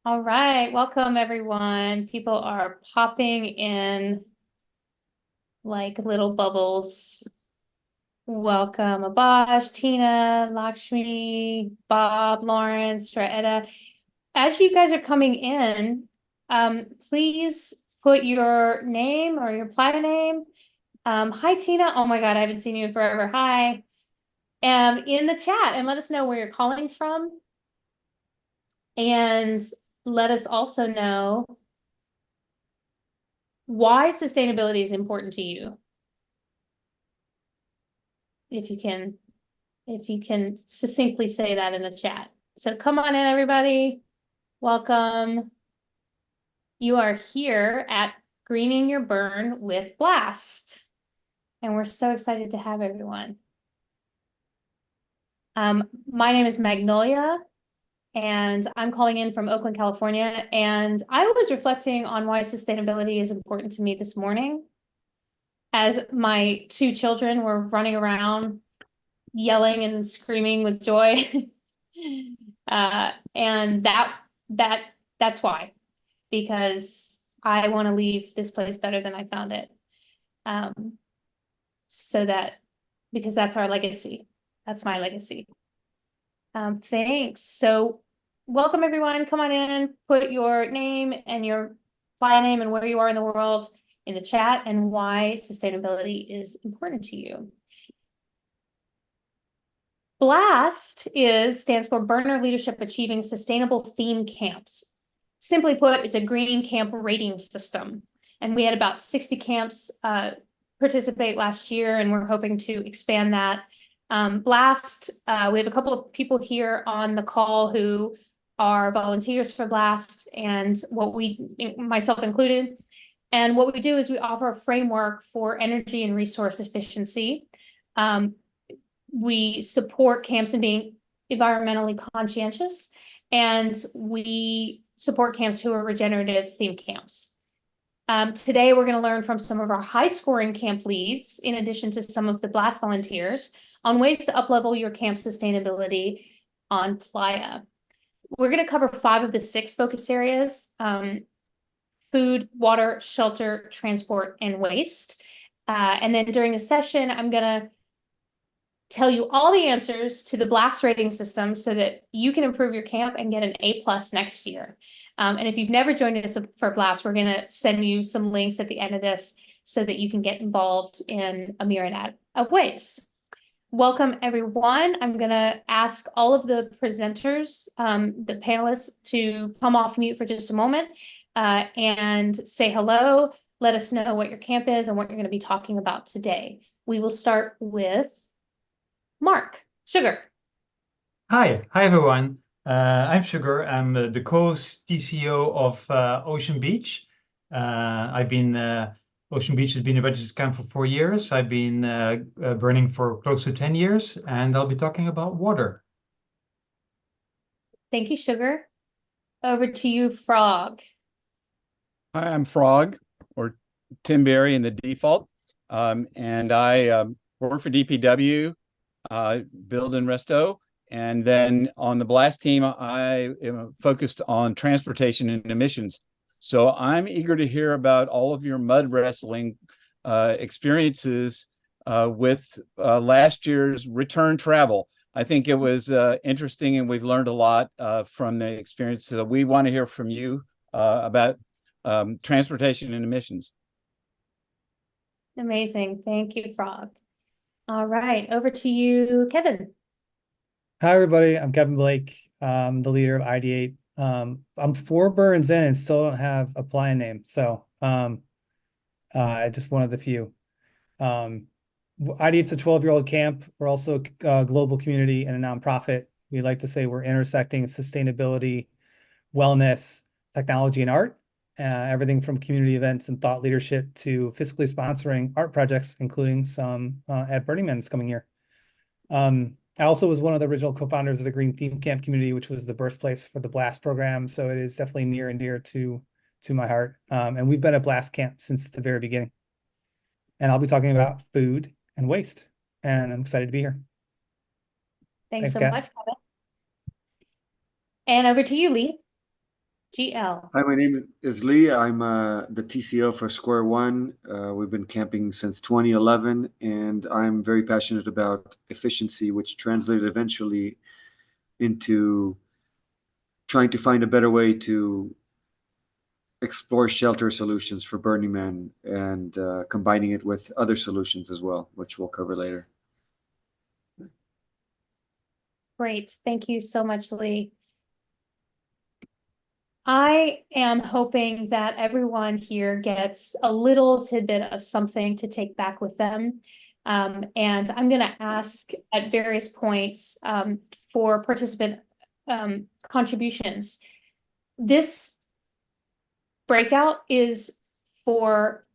All right, welcome everyone. People are popping in like little bubbles. Welcome, Abash, Tina, Lakshmi, Bob, Lawrence, Shraeda. As you guys are coming in, please put your name or your playa name. Hi, Tina. Oh my God, I haven't seen you in forever. Hi. In the chat and let us know where you're calling from. And let us also know why sustainability is important to you. If you can succinctly say that in the chat. So come on in, everybody. Welcome. You are here at Greening Your Burn with Blast. And we're so excited to have everyone. My name is Magnolia, and I'm calling in from Oakland, California. And I was reflecting on why sustainability is important to me this morning as my two children were running around yelling and screaming with joy. And that's why, because I want to leave this place better than I found it. Because that's our legacy. That's my legacy. Thanks. So welcome everyone. Come on in, put your name and your playa name and where you are in the world in the chat and why sustainability is important to you. BLAST stands for Burner Leadership Achieving Sustainable Theme Camps. Simply put, it's a green camp rating system. And we had about 60 camps participate last year, and we're hoping to expand that. BLAST, we have a couple of people here on the call who are volunteers for BLAST, and myself included. And what we do is we offer a framework for energy and resource efficiency. We support camps in being environmentally conscientious, and we support camps who are regenerative themed camps. Today, we're going to learn from some of our high-scoring camp leads, in addition to some of the BLAST volunteers, on ways to uplevel your camp sustainability on Playa. We're going to cover 5 of the 6 focus areas: food, water, shelter, transport, and waste. And then during the session, I'm going to tell you all the answers to the BLAST rating system so that you can improve your camp and get an A+ next year. And if you've never joined us for BLAST, we're going to send you some links at the end of this so that you can get involved in a myriad of ways. Welcome, everyone. I'm going to ask all of the presenters, the panelists, to come off mute for just a moment and say hello. Let us know what your camp is and what you're going to be talking about today. We will start with Mark, Sugar. Hi everyone. I'm Sugar. I'm the co-TCO of Ocean Beach. Ocean Beach has been a registered camp for 4 years. I've been burning for close to 10 years, and I'll be talking about water. Thank you, Sugar. Over to you, Frog. Hi, I'm Frog, or Tim Berry in the default, and I work for DPW, build and resto. And then on the BLAST team, I am focused on transportation and emissions. So I'm eager to hear about all of your mud wrestling experiences with last year's return travel. I think it was interesting, and we've learned a lot from the experience. So we want to hear from you about transportation and emissions. Amazing. Thank you, Frog. All right, over to you, Kevin. Hi, everybody. I'm Kevin Blake. I'm the leader of IDEATE. I'm 4 burns in and still don't have a playa name. So just one of the few. IDEATE's a 12-year-old camp. We're also a global community and a nonprofit. We like to say we're intersecting sustainability, wellness, technology, and art. Everything from community events and thought leadership to fiscally sponsoring art projects, including some at Burning Man this coming year. I also was one of the original co-founders of the Green Theme Camp community, which was the birthplace for the BLAST program. So it is definitely near and dear to my heart. And we've been at BLAST camp since the very beginning. And I'll be talking about food and waste. And I'm excited to be here. Thanks so much, Kevin. And over to you, Lee. GL. Hi, my name is Lee. I'm the TCO for Square One. We've been camping since 2011, and I'm very passionate about efficiency, which translated eventually into trying to find a better way to explore shelter solutions for Burning Man and combining it with other solutions as well, which we'll cover later. Great. Thank you so much, Lee. I am hoping that everyone here gets a little tidbit of something to take back with them. And I'm going to ask at various points for participant contributions. This breakout is for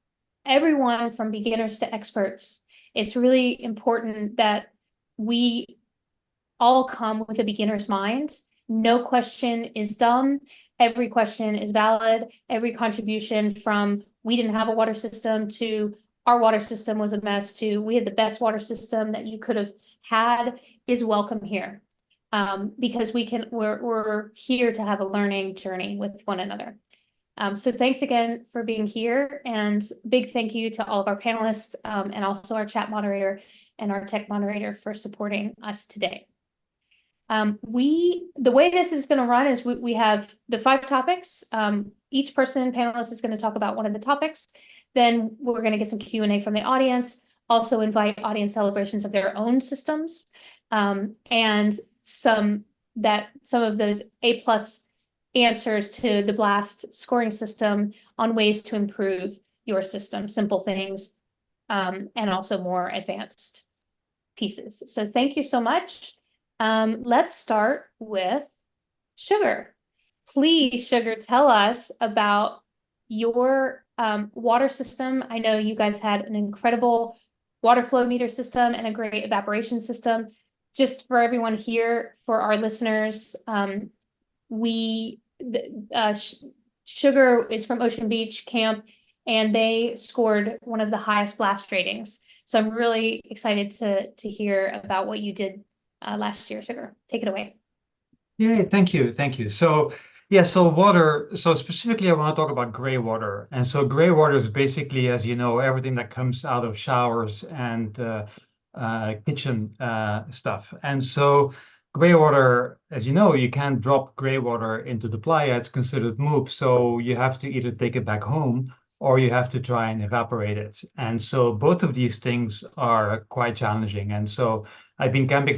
everyone from beginners to experts. It's really important that we all come with a beginner's mind. No question is dumb. Every question is valid. Every contribution from we didn't have a water system to our water system was a mess to we had the best water system that you could have had is welcome here. Because we're here to have a learning journey with one another. So thanks again for being here, and big thank you to all of our panelists and also our chat moderator and our tech moderator for supporting us today. The way this is going to run is we have the 5 topics. Each panelist is going to talk about one of the topics. Then we're going to get some Q&A from the audience, also invite audience celebrations of their own systems, and some of those A+ answers to the BLAST scoring system on ways to improve your system, simple things, and also more advanced pieces. So thank you so much. Let's start with Sugar. Please, Sugar, tell us about your water system. I know you guys had an incredible water flow meter system and a great evaporation system. Just for everyone here, for our listeners, Sugar is from Ocean Beach Camp, and they scored one of the highest BLAST ratings. So I'm really excited to hear about what you did last year. Sugar, take it away. Yeah, thank you. So water, so specifically I want to talk about gray water. And so gray water is basically, as you know, everything that comes out of showers and kitchen stuff. And so gray water, as you know, you can't drop gray water into the playa. It's considered moop. So you have to either take it back home or you have to try and evaporate it. And so both of these things are quite challenging. And so I've been camping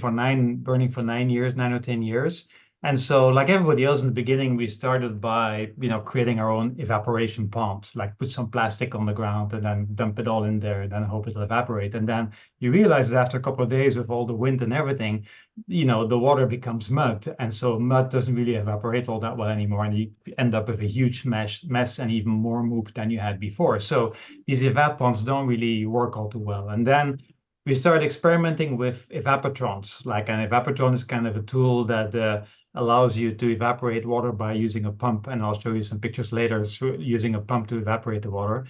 burning for 9 years, 9 or 10 years. And so like everybody else in the beginning, we started by, creating our own evaporation pond, like put some plastic on the ground and then dump it all in there and then hope it'll evaporate. And then you realize that after a couple of days with all the wind and everything, the water becomes mud. And so mud doesn't really evaporate all that well anymore. And you end up with a huge mess and even more moop than you had before. So these evap ponds don't really work all too well. And then we started experimenting with evapotrons. Like an evapotron is kind of a tool that allows you to evaporate water by using a pump. And I'll show you some pictures later, using a pump to evaporate the water.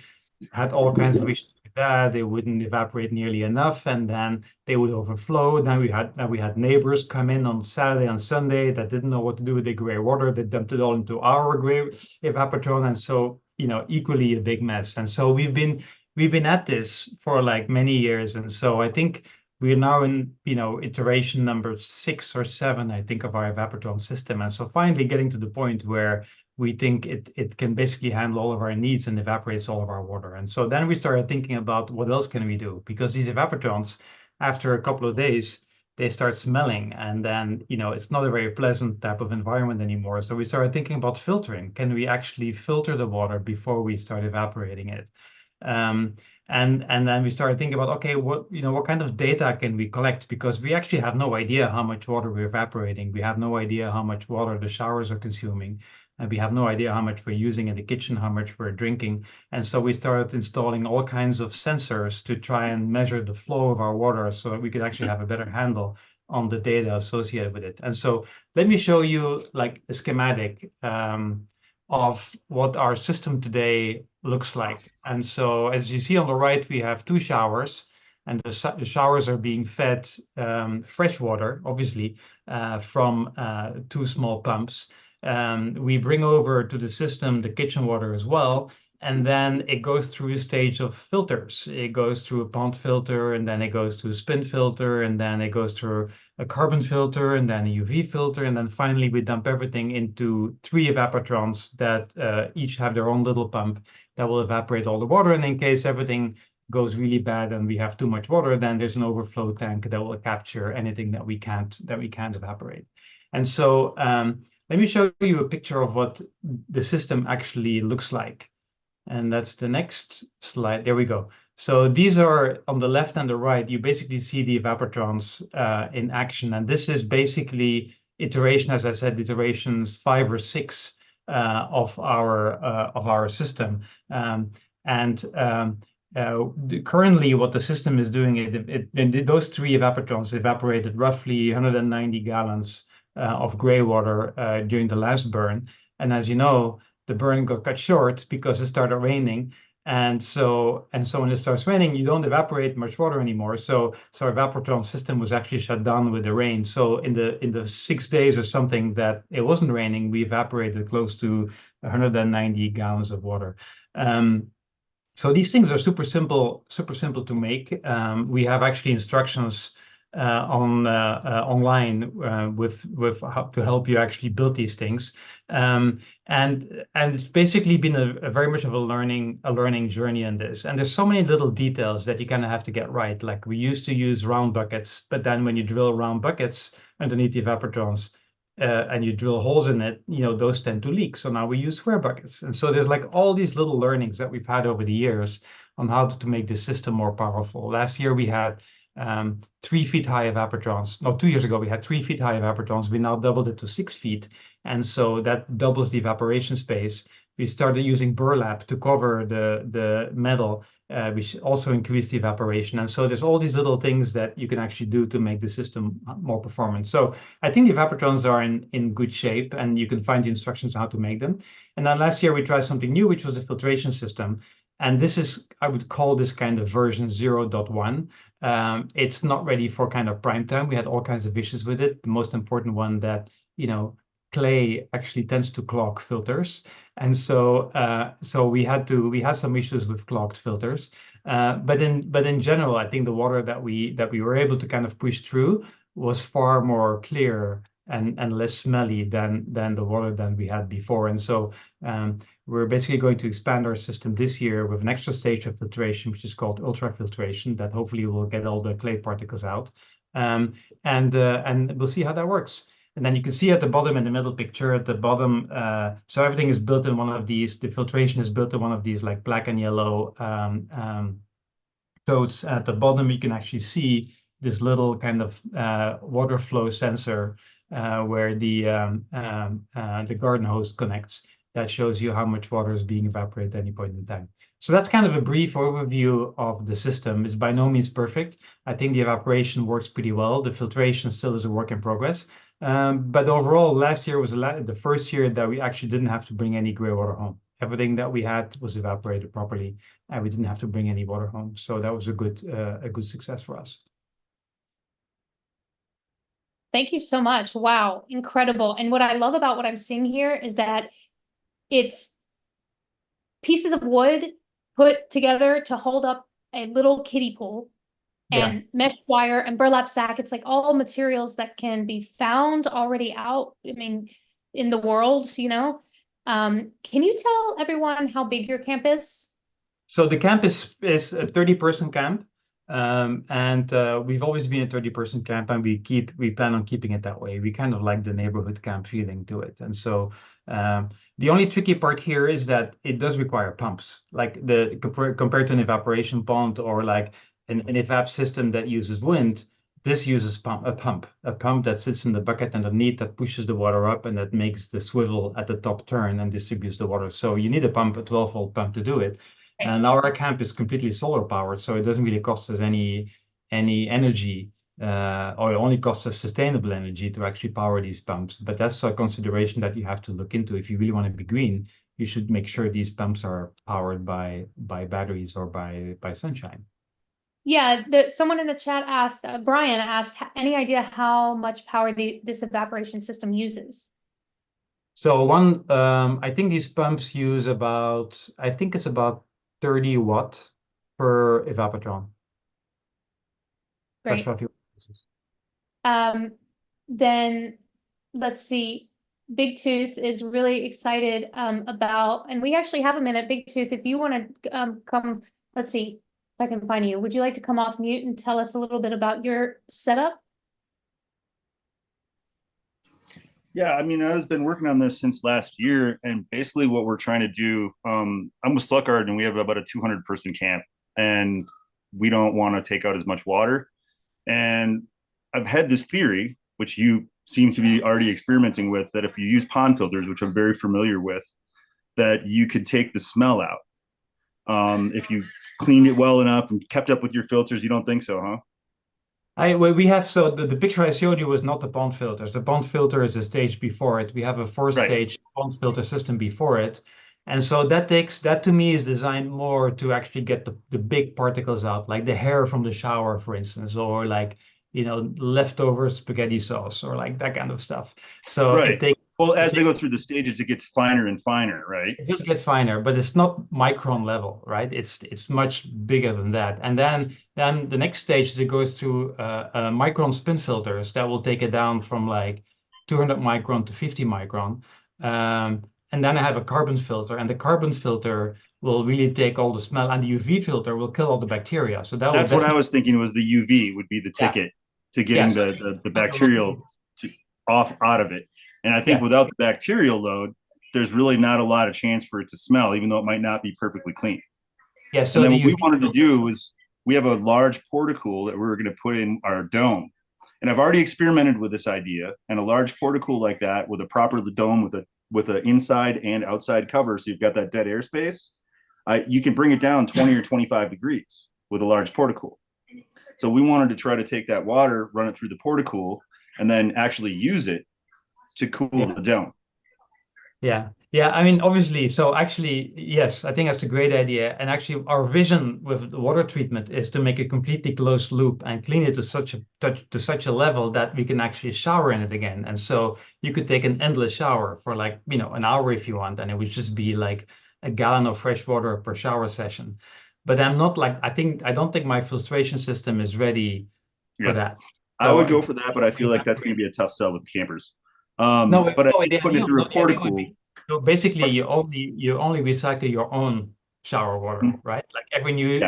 Had all kinds of issues with that. They wouldn't evaporate nearly enough, and then they would overflow. Then we had neighbors come in on Saturday and Sunday that didn't know what to do with the gray water. They dumped it all into our gray evapotron, and so equally a big mess. And so we've been at this for like many years, and so I think we're now in iteration number 6 or 7, I think, of our evapotron system. And so finally getting to the point where we think it can basically handle all of our needs and evaporates all of our water. And so then we started thinking about what else can we do, because these evapotrons, after a couple of days, they start smelling, and then it's not a very pleasant type of environment anymore. So we started thinking about filtering. Can we actually filter the water before we start evaporating it? And then we started thinking about, okay, what kind of data can we collect? Because we actually have no idea how much water we're evaporating. We have no idea how much water the showers are consuming. And we have no idea how much we're using in the kitchen, how much we're drinking. And so we started installing all kinds of sensors to try and measure the flow of our water so that we could actually have a better handle on the data associated with it. And so let me show you like a schematic of what our system today looks like. And so as you see on the right, we have 2 showers, and the showers are being fed fresh water, obviously, from 2 small pumps. we bring over to the system the kitchen water as well. And then it goes through a stage of filters. It goes through a pond filter, and then it goes to a spin filter, and then it goes through a carbon filter, and then a UV filter. And then finally, we dump everything into 3 evapotrons that each have their own little pump that will evaporate all the water. And in case everything goes really bad and we have too much water, then there's an overflow tank that will capture anything that we can't evaporate. And so let me show you a picture of what the system actually looks like. And that's the next slide. There we go. So these are on the left and the right. You basically see the evapotrons in action. And this is basically iteration, as I said, iterations 5 or 6 of our system. Currently, what the system is doing, those 3 evapotrons evaporated roughly 190 gallons of gray water during the last burn. And as you know, the burn got cut short because it started raining. And so when it starts raining, you don't evaporate much water anymore. So our evapotron system was actually shut down with the rain. So in the 6 days or something that it wasn't raining, we evaporated close to 190 gallons of water. So these things are super simple to make. We have actually instructions online with how to help you actually build these things. And it's basically been a very much of a learning journey in this. And there's so many little details that you kind of have to get right. Like we used to use round buckets, but then when you drill round buckets underneath the evapotrons, and you drill holes in it, those tend to leak. So now we use square buckets. And so there's like all these little learnings that we've had over the years on how to make this system more powerful. Last year we had 3 feet high evapotrons. No, 2 years ago we had 3 feet high evapotrons. We now doubled it to 6 feet. And so that doubles the evaporation space. We started using burlap to cover the metal, which also increased the evaporation. And so there's all these little things that you can actually do to make the system more performant. So I think the evapotrons are in good shape, and you can find the instructions on how to make them. And then last year we tried something new, which was a filtration system. And this is, I would call this kind of version 0.1. It's not ready for kind of prime time. We had all kinds of issues with it. The most important one that, clay actually tends to clog filters. And so we had some issues with clogged filters. But in general, I think the water that we were able to kind of push through was far more clear and less smelly than the water than we had before. And so we're basically going to expand our system this year with an extra stage of filtration, which is called ultrafiltration, that hopefully will get all the clay particles out. And we'll see how that works. And then you can see at the bottom in the middle picture at the bottom, so everything is built in one of these, the filtration is built in one of these like black and yellow totes. At the bottom, you can actually see this little kind of water flow sensor where the garden hose connects. That shows you how much water is being evaporated at any point in time. So that's kind of a brief overview of the system. It's by no means perfect. I think the evaporation works pretty well. The filtration still is a work in progress. But overall, last year was the first year that we actually didn't have to bring any gray water home. Everything that we had was evaporated properly, and we didn't have to bring any water home. So that was a good success for us. Thank you so much. Wow, incredible. And what I love about what I'm seeing here is that it's pieces of wood put together to hold up a little kiddie pool. And mesh wire and burlap sack. It's like all materials that can be found already out, in the world, Can you tell everyone how big your camp is? So the camp is a 30-person camp. And we've always been a 30-person camp, and we plan on keeping it that way. We kind of like the neighborhood camp feeling to it. And so the only tricky part here is that it does require pumps, like compared to an evaporation pond or like an evap system that uses wind. This uses a pump that sits in the bucket underneath that pushes the water up and that makes the swivel at the top turn and distributes the water. So you need a 12-volt pump to do it. And our camp is completely solar powered, so it doesn't really cost us any energy, or it only costs us sustainable energy to actually power these pumps. But that's a consideration that you have to look into. If you really want to be green, you should make sure these pumps are powered by batteries or by sunshine. Yeah, someone in the chat asked, Brian asked, any idea how much power this evaporation system uses? So I think these pumps use about, I think it's about 30 watt per evapotron. That's Great. roughly. Then let's see. Big Tooth is really excited about, and we actually have a minute. Big Tooth, if you want to come, let's see if I can find you. Would you like to come off mute and tell us a little bit about your setup? Yeah, I mean, I've been working on this since last year, and basically what we're trying to do, I'm with Sluckard, and we have about a 200-person camp, and we don't want to take out as much water. And I've had this theory, which you seem to be already experimenting with, that if you use pond filters, which I'm very familiar with, that you could take the smell out. If you cleaned it well enough and kept up with your filters, you don't think so, huh? We have, so the picture I showed you was not the pond filters. The pond filter is a stage before it. We have a four-stage pond filter system before it. And so that to me is designed more to actually get the big particles out, like the hair from the shower, for instance, or like, leftover spaghetti sauce or like that kind of stuff. So well, as they go through the stages, it gets finer and finer, right? It just gets finer, but it's not micron level, right? It's much bigger than that. And then the next stage is it goes to micron spin filters that will take it down from like 200 micron to 50 micron. And then I have a carbon filter, and the carbon filter will really take all the smell, and the UV filter will kill all the bacteria. So that's what I was thinking, was the UV would be the ticket to getting the bacterial out of it. And I think without the bacterial load, there's really not a lot of chance for it to smell, even though it might not be perfectly clean. Yeah. So and then what we wanted to do was, we have a large porticool that we're going to put in our dome. And I've already experimented with this idea, and a large porticool like that with a proper dome with an inside and outside cover, so you've got that dead airspace. You can bring it down 20 or 25 degrees with a large porticool. So we wanted to try to take that water, run it through the porticool, and then actually use it to cool the dome. Yeah. I mean, obviously, so actually, yes, I think that's a great idea. And actually, our vision with the water treatment is to make a completely closed loop and clean it to such a level that we can actually shower in it again. And so you could take an endless shower for like, an hour if you want, and it would just be like a gallon of fresh water per shower session. But I'm not like, I don't think my filtration system is ready for that. I would go for that, but I feel like that's going to be a tough sell with campers. But I think putting it through a porticool. So basically, you only recycle your own shower water, right? Like every new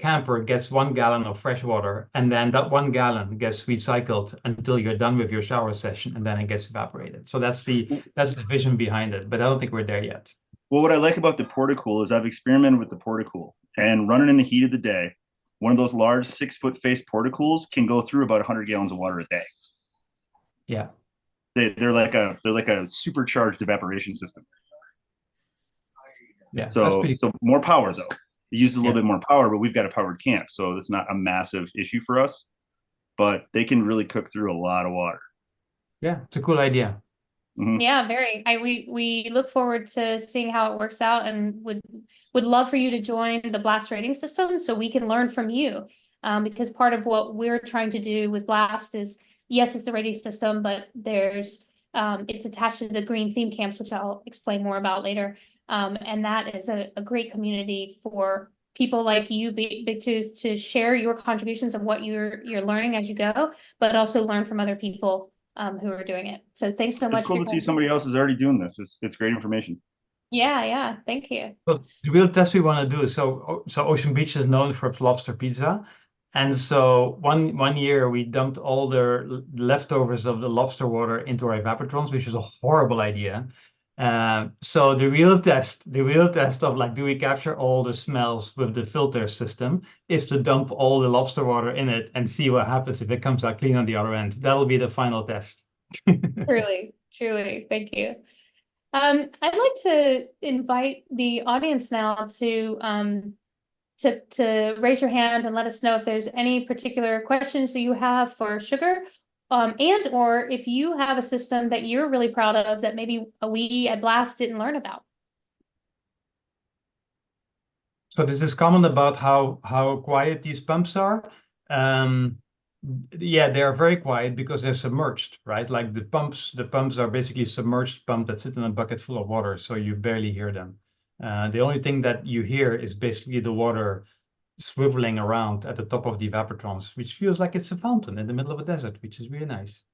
camper gets 1 gallon of fresh water, and then that 1 gallon gets recycled until you're done with your shower session, and then it gets evaporated. So that's the vision behind it, but I don't think we're there yet. Well, what I like about the porticool is I've experimented with the porticool, and running in the heat of the day, one of those large 6-foot face porticools can go through about 100 gallons of water a day. Yeah. They're like a supercharged evaporation system. Yeah. So more power though. It uses a little bit more power, but we've got a powered camp, so it's not a massive issue for us. But they can really cook through a lot of water. Yeah, it's a cool idea. Mm-hmm. Yeah, very. We look forward to seeing how it works out, and would love for you to join the Blast rating system so we can learn from you. Because part of what we're trying to do with Blast is, yes, it's the rating system, but there's it's attached to the green theme camps, which I'll explain more about later. And that is a great community for people like you, Big Tooth, to share your contributions of what you're learning as you go, but also learn from other people who are doing it. So thanks so much. It's cool to see somebody else is already doing this. It's great information. Yeah, thank you. But the real test we want to do, so Ocean Beach is known for its lobster pizza. And so one year we dumped all the leftovers of the lobster water into our evapotrons, which is a horrible idea. So the real test of like, do we capture all the smells with the filter system, is to dump all the lobster water in it and see what happens if it comes out clean on the other end. That'll be the final test. Truly, thank you. I'd like to invite the audience now to raise your hand and let us know if there's any particular questions that you have for Sugar, and or if you have a system that you're really proud of that maybe we at Blast didn't learn about. So this is common about how quiet these pumps are. Yeah, they are very quiet because they're submerged, right? Like the pumps are basically submerged pump that sit in a bucket full of water, so you barely hear them. The only thing that you hear is basically the water swiveling around at the top of the evaporatrons, which feels like it's a fountain in the middle of a desert, which is really nice.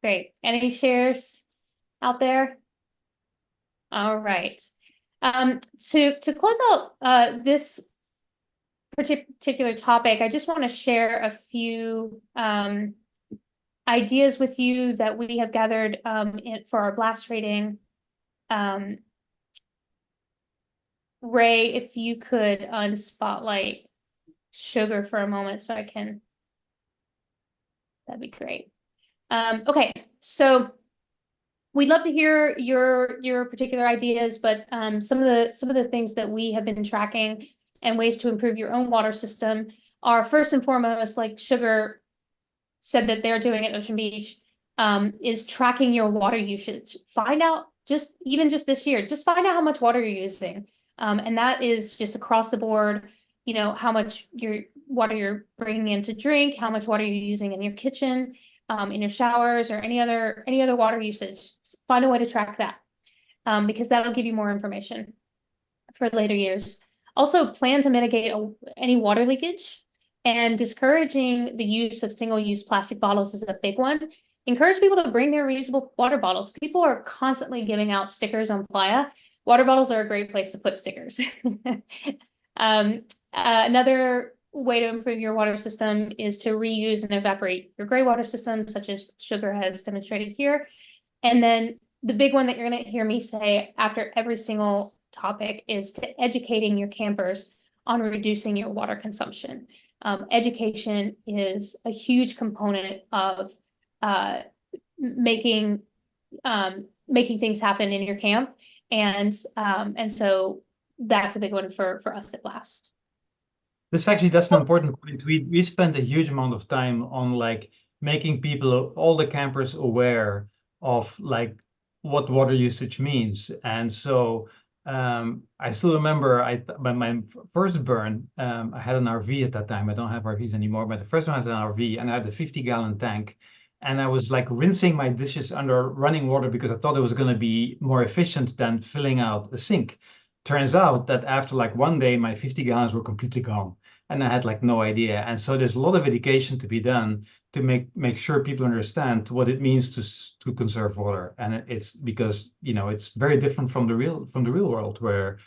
Great. Any shares out there? All right. To close out this particular topic, I just want to share a few ideas with you that we have gathered for our blast rating. Ray, if you could unspotlight Sugar for a moment so I can, that'd be great. Okay, so we'd love to hear your particular ideas, but some of the things that we have been tracking and ways to improve your own water system are, first and foremost, like Sugar said that they're doing at Ocean Beach, is tracking your water usage. Find out just this year, just find out how much water you're using. And that is just across the board, you know, how much water you're bringing in to drink, how much water you're using in your kitchen, in your showers, or any other water usage. Find a way to track that, because that'll give you more information for later years. Also, plan to mitigate any water leakage, and discouraging the use of single-use plastic bottles is a big one. Encourage people to bring their reusable water bottles. People are constantly giving out stickers on Playa. Water bottles are a great place to put stickers. Another way to improve your water system is to reuse and evaporate your gray water system, such as Sugar has demonstrated here. And then the big one that you're going to hear me say after every single topic is to educating your campers on reducing your water consumption. Education is a huge component of making things happen in your camp, and so that's a big one for us at Blast. That's an important point. We spend a huge amount of time on like making people, all the campers, aware of like what water usage means. And so I still remember by my first burn, I had an RV at that time. I don't have RVs anymore, but the first one was an RV, and I had a 50-gallon tank. And I was like rinsing my dishes under running water because I thought it was going to be more efficient than filling out a sink. Turns out that after like one day, my 50 gallons were completely gone, and I had like no idea. And so there's a lot of education to be done to make sure people understand what it means to conserve water. And it's because, you know, it's very different from the real world, where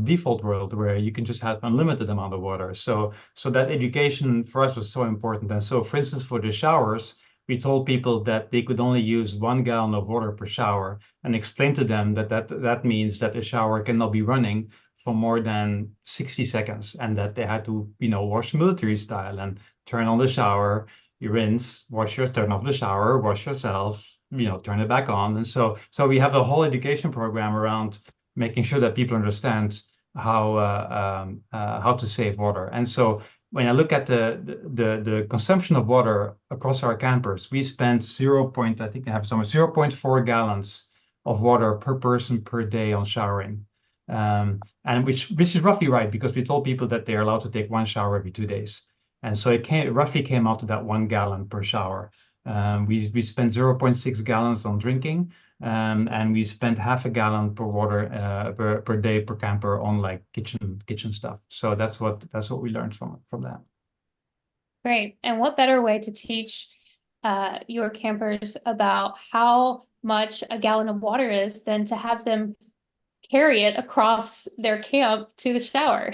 default world where you can just have unlimited amount of water. So that education for us was so important. And so, for instance, for the showers, we told people that they could only use 1 gallon of water per shower, and explained to them that means that the shower cannot be running for more than 60 seconds, and that they had to, you know, wash military style and turn on the shower, you rinse, turn off the shower, wash yourself, you know, turn it back on. And so we have a whole education program around making sure that people understand how to save water. And so when I look at the consumption of water across our campers, we spend 0.4 gallons of water per person per day on showering. And which is roughly right, because we told people that they're allowed to take 1 shower every 2 days. And so it roughly came out to that 1 gallon per shower. We spent 0.6 gallons on drinking, and we spent half a gallon per day per camper on like kitchen stuff. So that's what we learned from that. Great. And what better way to teach your campers about how much a gallon of water is than to have them carry it across their camp to the shower.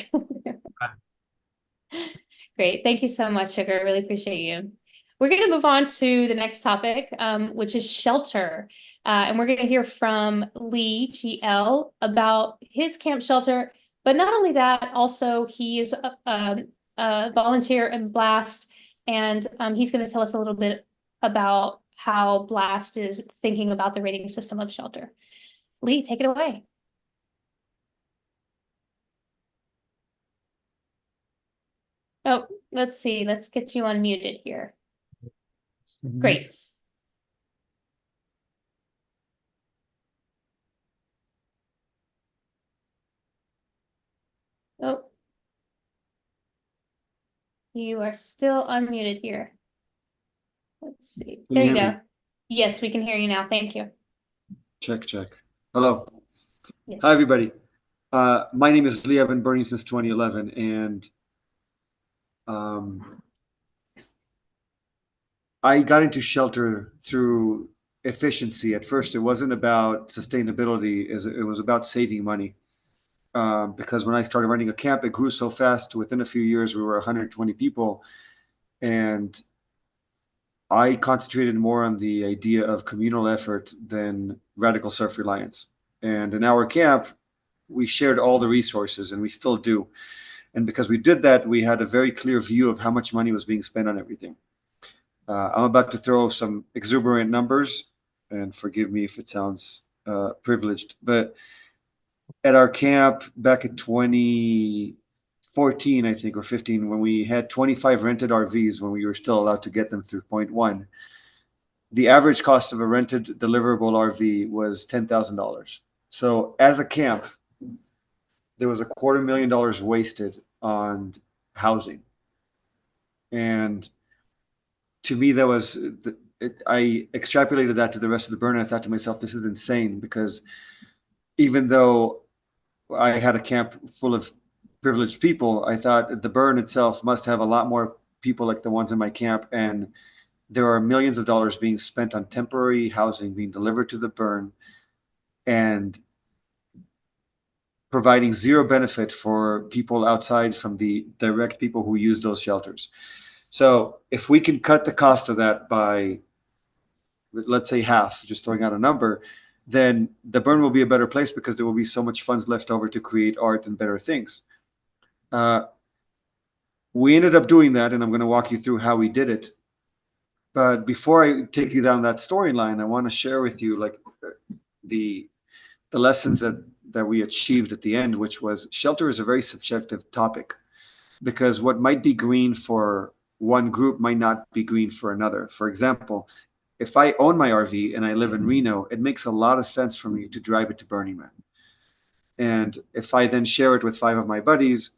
Great. Thank you so much, Sugar. I really appreciate you. We're going to move on to the next topic, which is shelter. And we're going to hear from Lee, GL, about his camp shelter. But not only that, also he is a volunteer in Blast, and he's going to tell us a little bit about how Blast is thinking about the rating system of shelter. Lee, take it away. Oh, let's see. Let's get you unmuted here. Great. Oh, You are still unmuted here. Let's see. Can There you you hear go. me? Yes, we can hear you now. Thank you. Check, check. Hello. Yes. Hi, everybody. My name is Lee. I've been burning since 2011, and I got into shelter through efficiency. At first, it wasn't about sustainability; it was about saving money. Because when I started running a camp, it grew so fast. Within a few years, we were 120 people, and I concentrated more on the idea of communal effort than radical self-reliance. And in our camp, we shared all the resources, and we still do. And because we did that, we had a very clear view of how much money was being spent on everything. I'm about to throw some exuberant numbers, and forgive me if it sounds privileged, but at our camp back in 2014, I think, or 15, when we had 25 rented RVs, when we were still allowed to get them through point one, the average cost of a rented deliverable RV was $10,000. So as a camp, there was $250,000 wasted on housing. And to me, that was, I extrapolated that to the rest of the burn. And I thought to myself, this is insane, because even though I had a camp full of privileged people, I thought the burn itself must have a lot more people like the ones in my camp. And there are millions of dollars being spent on temporary housing being delivered to the burn and providing zero benefit for people outside from the direct people who use those shelters. So if we can cut the cost of that by, let's say, half, just throwing out a number, then the burn will be a better place, because there will be so much funds left over to create art and better things. We ended up doing that, and I'm going to walk you through how we did it. But before I take you down that storyline, I want to share with you like the lessons that we achieved at the end, which was shelter is a very subjective topic, because what might be green for one group might not be green for another. For example, if I own my RV and I live in Reno, it makes a lot of sense for me to drive it to Burning Man. And if I then share it with 5 of my buddies,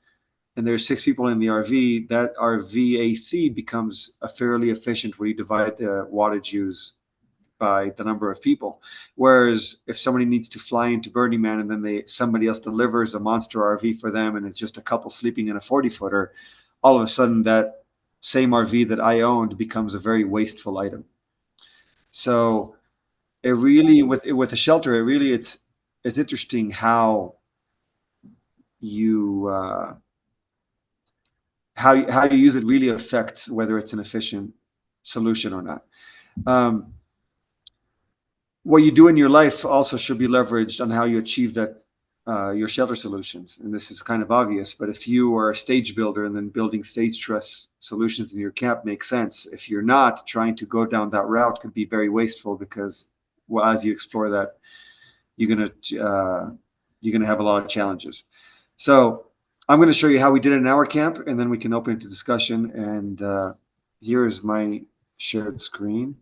and there's 6 people in the RV, that RV AC becomes a fairly efficient where you divide the wattage use by the number of people. Whereas if somebody needs to fly into Burning Man and then somebody else delivers a monster RV for them, and it's just a couple sleeping in a 40-footer, all of a sudden that same RV that I owned becomes a very wasteful item. So it really, with a shelter, it really, it's interesting how you how you use it really affects whether it's an efficient solution or not. What you do in your life also should be leveraged on how you achieve that, your shelter solutions. And this is kind of obvious, but if you are a stage builder and then building stage truss solutions in your camp makes sense. If you're not, trying to go down that route could be very wasteful, because as you explore that, you're gonna have a lot of challenges. So I'm going to show you how we did it in our camp, and then we can open it to discussion. And here is my shared screen.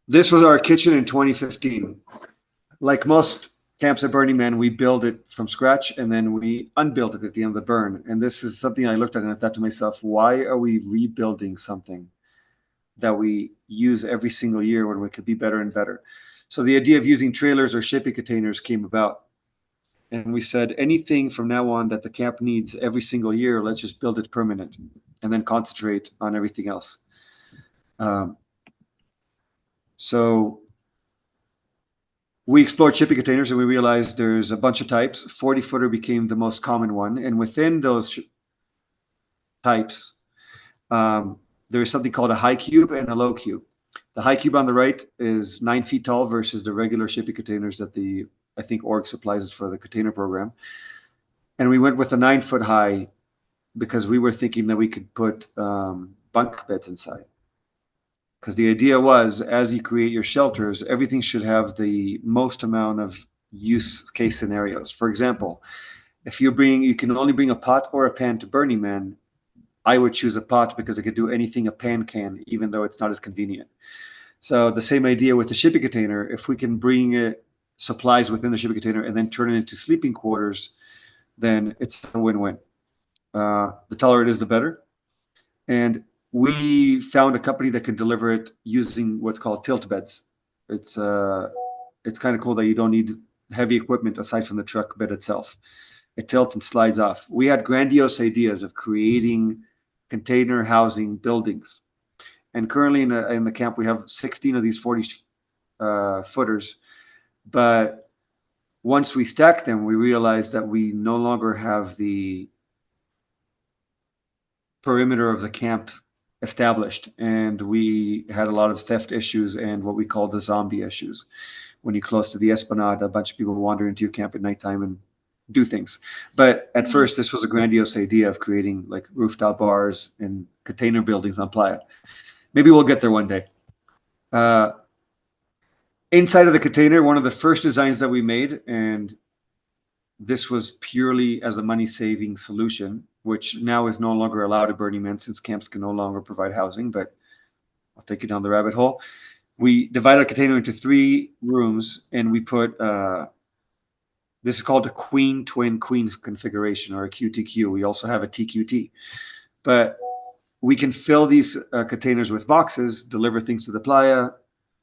This was our kitchen in 2015. Like most camps at Burning Man, we build it from scratch, and then we unbuild it at the end of the burn. And this is something I looked at and I thought to myself, why are we rebuilding something that we use every single year when we could be better and better? So the idea of using trailers or shipping containers came about. And we said, anything from now on that the camp needs every single year, let's just build it permanent and then concentrate on everything else. So we explored shipping containers, and we realized there's a bunch of types. 40-footer became the most common one. And within those types, there is something called a high cube and a low cube. The high cube on the right is 9 feet tall versus the regular shipping containers that I think Org supplies us for the container program. And we went with a 9-foot high because we were thinking that we could put bunk beds inside. Because the idea was, as you create your shelters, everything should have the most amount of use case scenarios. For example, if you can only bring a pot or a pan to Burning Man, I would choose a pot because it could do anything a pan can, even though it's not as convenient. So the same idea with the shipping container. If we can bring supplies within the shipping container and then turn it into sleeping quarters, then it's a win-win. The taller it is, the better. And we found a company that can deliver it using what's called tilt beds. It's kind of cool that you don't need heavy equipment aside from the truck bed itself. It tilts and slides off. We had grandiose ideas of creating container housing buildings. And currently in the camp, we have 16 of these 40 footers. But once we stack them, we realized that we no longer have the perimeter of the camp established, and we had a lot of theft issues and what we call the zombie issues. When you're close to the esplanade, a bunch of people wander into your camp at nighttime and do things. But at first, this was a grandiose idea of creating like rooftop bars and container buildings on playa. Maybe we'll get there one day. Inside of the container, one of the first designs that we made, and this was purely as a money-saving solution, which now is no longer allowed at Burning Man since camps can no longer provide housing, but I'll take you down the rabbit hole. We divided a container into 3 rooms, and we put, this is called a queen, twin, queen configuration, or a QTQ. We also have a TQT. But we can fill these containers with boxes, deliver things to the playa,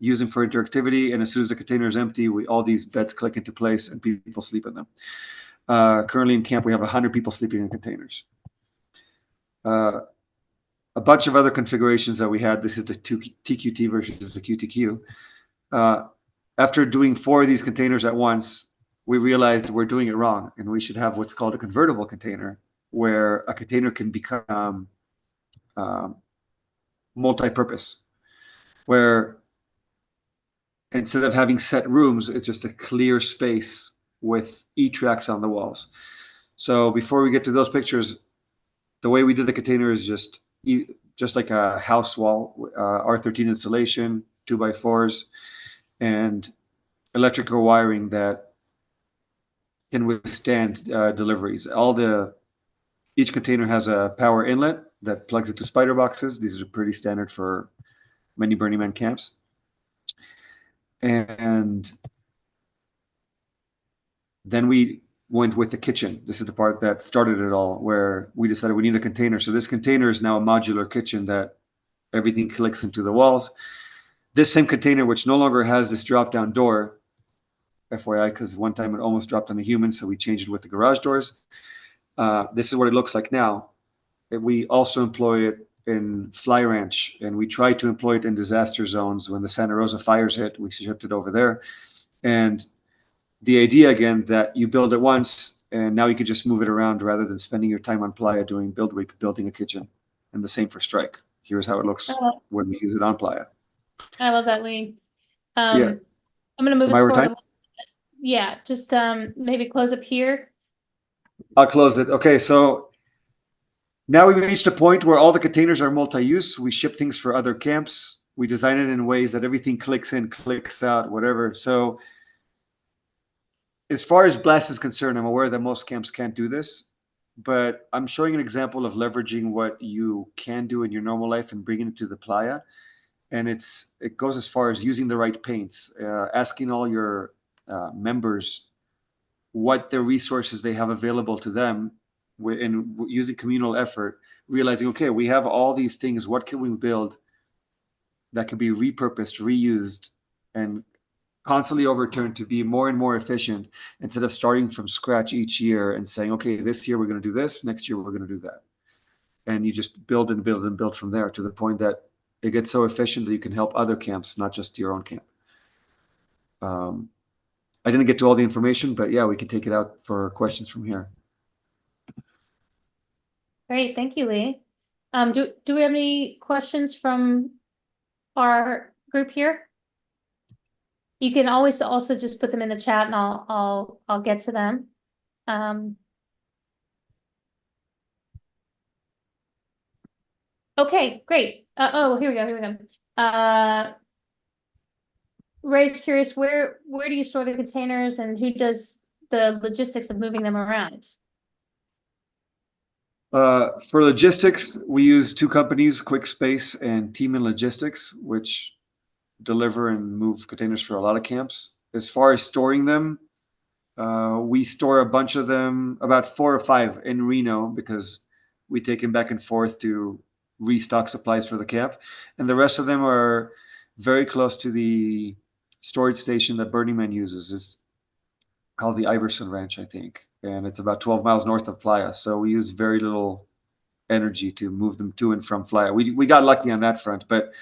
use them for interactivity, and as soon as the container is empty, all these beds click into place and people sleep in them. Currently in camp, we have 100 people sleeping in containers. A bunch of other configurations that we had. This is the TQT versus the QTQ. After doing 4 of these containers at once, we realized we're doing it wrong, and we should have what's called a convertible container, where a container can become multi-purpose, where instead of having set rooms, it's just a clear space with E-tracks on the walls. So before we get to those pictures, the way we did the container is just like a house wall, R13 insulation, 2x4s, and electrical wiring that can withstand deliveries. Each container has a power inlet that plugs into spider boxes. These are pretty standard for many Burning Man camps. And then we went with the kitchen. This is the part that started it all, where we decided we need a container. So this container is now a modular kitchen that everything clicks into the walls. This same container, which no longer has this drop-down door, FYI, because one time it almost dropped on a human, so we changed it with the garage doors. This is what it looks like now. We also employ it in Fly Ranch, and we try to employ it in disaster zones. When the Santa Rosa fires hit, we shipped it over there. And the idea, again, that you build it once, and now you can just move it around rather than spending your time on playa doing build week, building a kitchen. And the same for Strike. Here's how it looks when we use it on playa. I love that, Lee. Yeah. I'm gonna move Am us I over forward. time? Yeah, just maybe close up here. I'll close it. Okay, so now we've reached a point where all the containers are multi-use. We ship things for other camps. We design it in ways that everything clicks in, clicks out, whatever. So as far as Blast is concerned, I'm aware that most camps can't do this, but I'm showing an example of leveraging what you can do in your normal life and bringing it to the playa. And it goes as far as using the right paints, asking all your members what the resources they have available to them, and using communal effort, realizing, okay, we have all these things. What can we build that can be repurposed, reused, and constantly overturned to be more and more efficient, instead of starting from scratch each year and saying, okay, this year we're going to do this, next year we're going to do that. And you just build and build and build from there to the point that it gets so efficient that you can help other camps, not just your own camp. I didn't get to all the information, but yeah, we can take it out for questions from here. Great, thank you, Lee. Do we have any questions from our group here? You can always also just put them in the chat, and I'll get to them. Okay, great. Oh, here we go. Ray's curious, where do you store the containers, and who does the logistics of moving them around? For logistics, we use 2 companies, Quick Space and Team in Logistics, which deliver and move containers for a lot of camps. As far as storing them, we store a bunch of them, about 4 or 5 in Reno, because we take them back and forth to restock supplies for the camp. And the rest of them are very close to the storage station that Burning Man uses. It's called the Iverson Ranch, I think. And it's about 12 miles north of Playa. So we use very little energy to move them to and from Playa. We got lucky on that front, but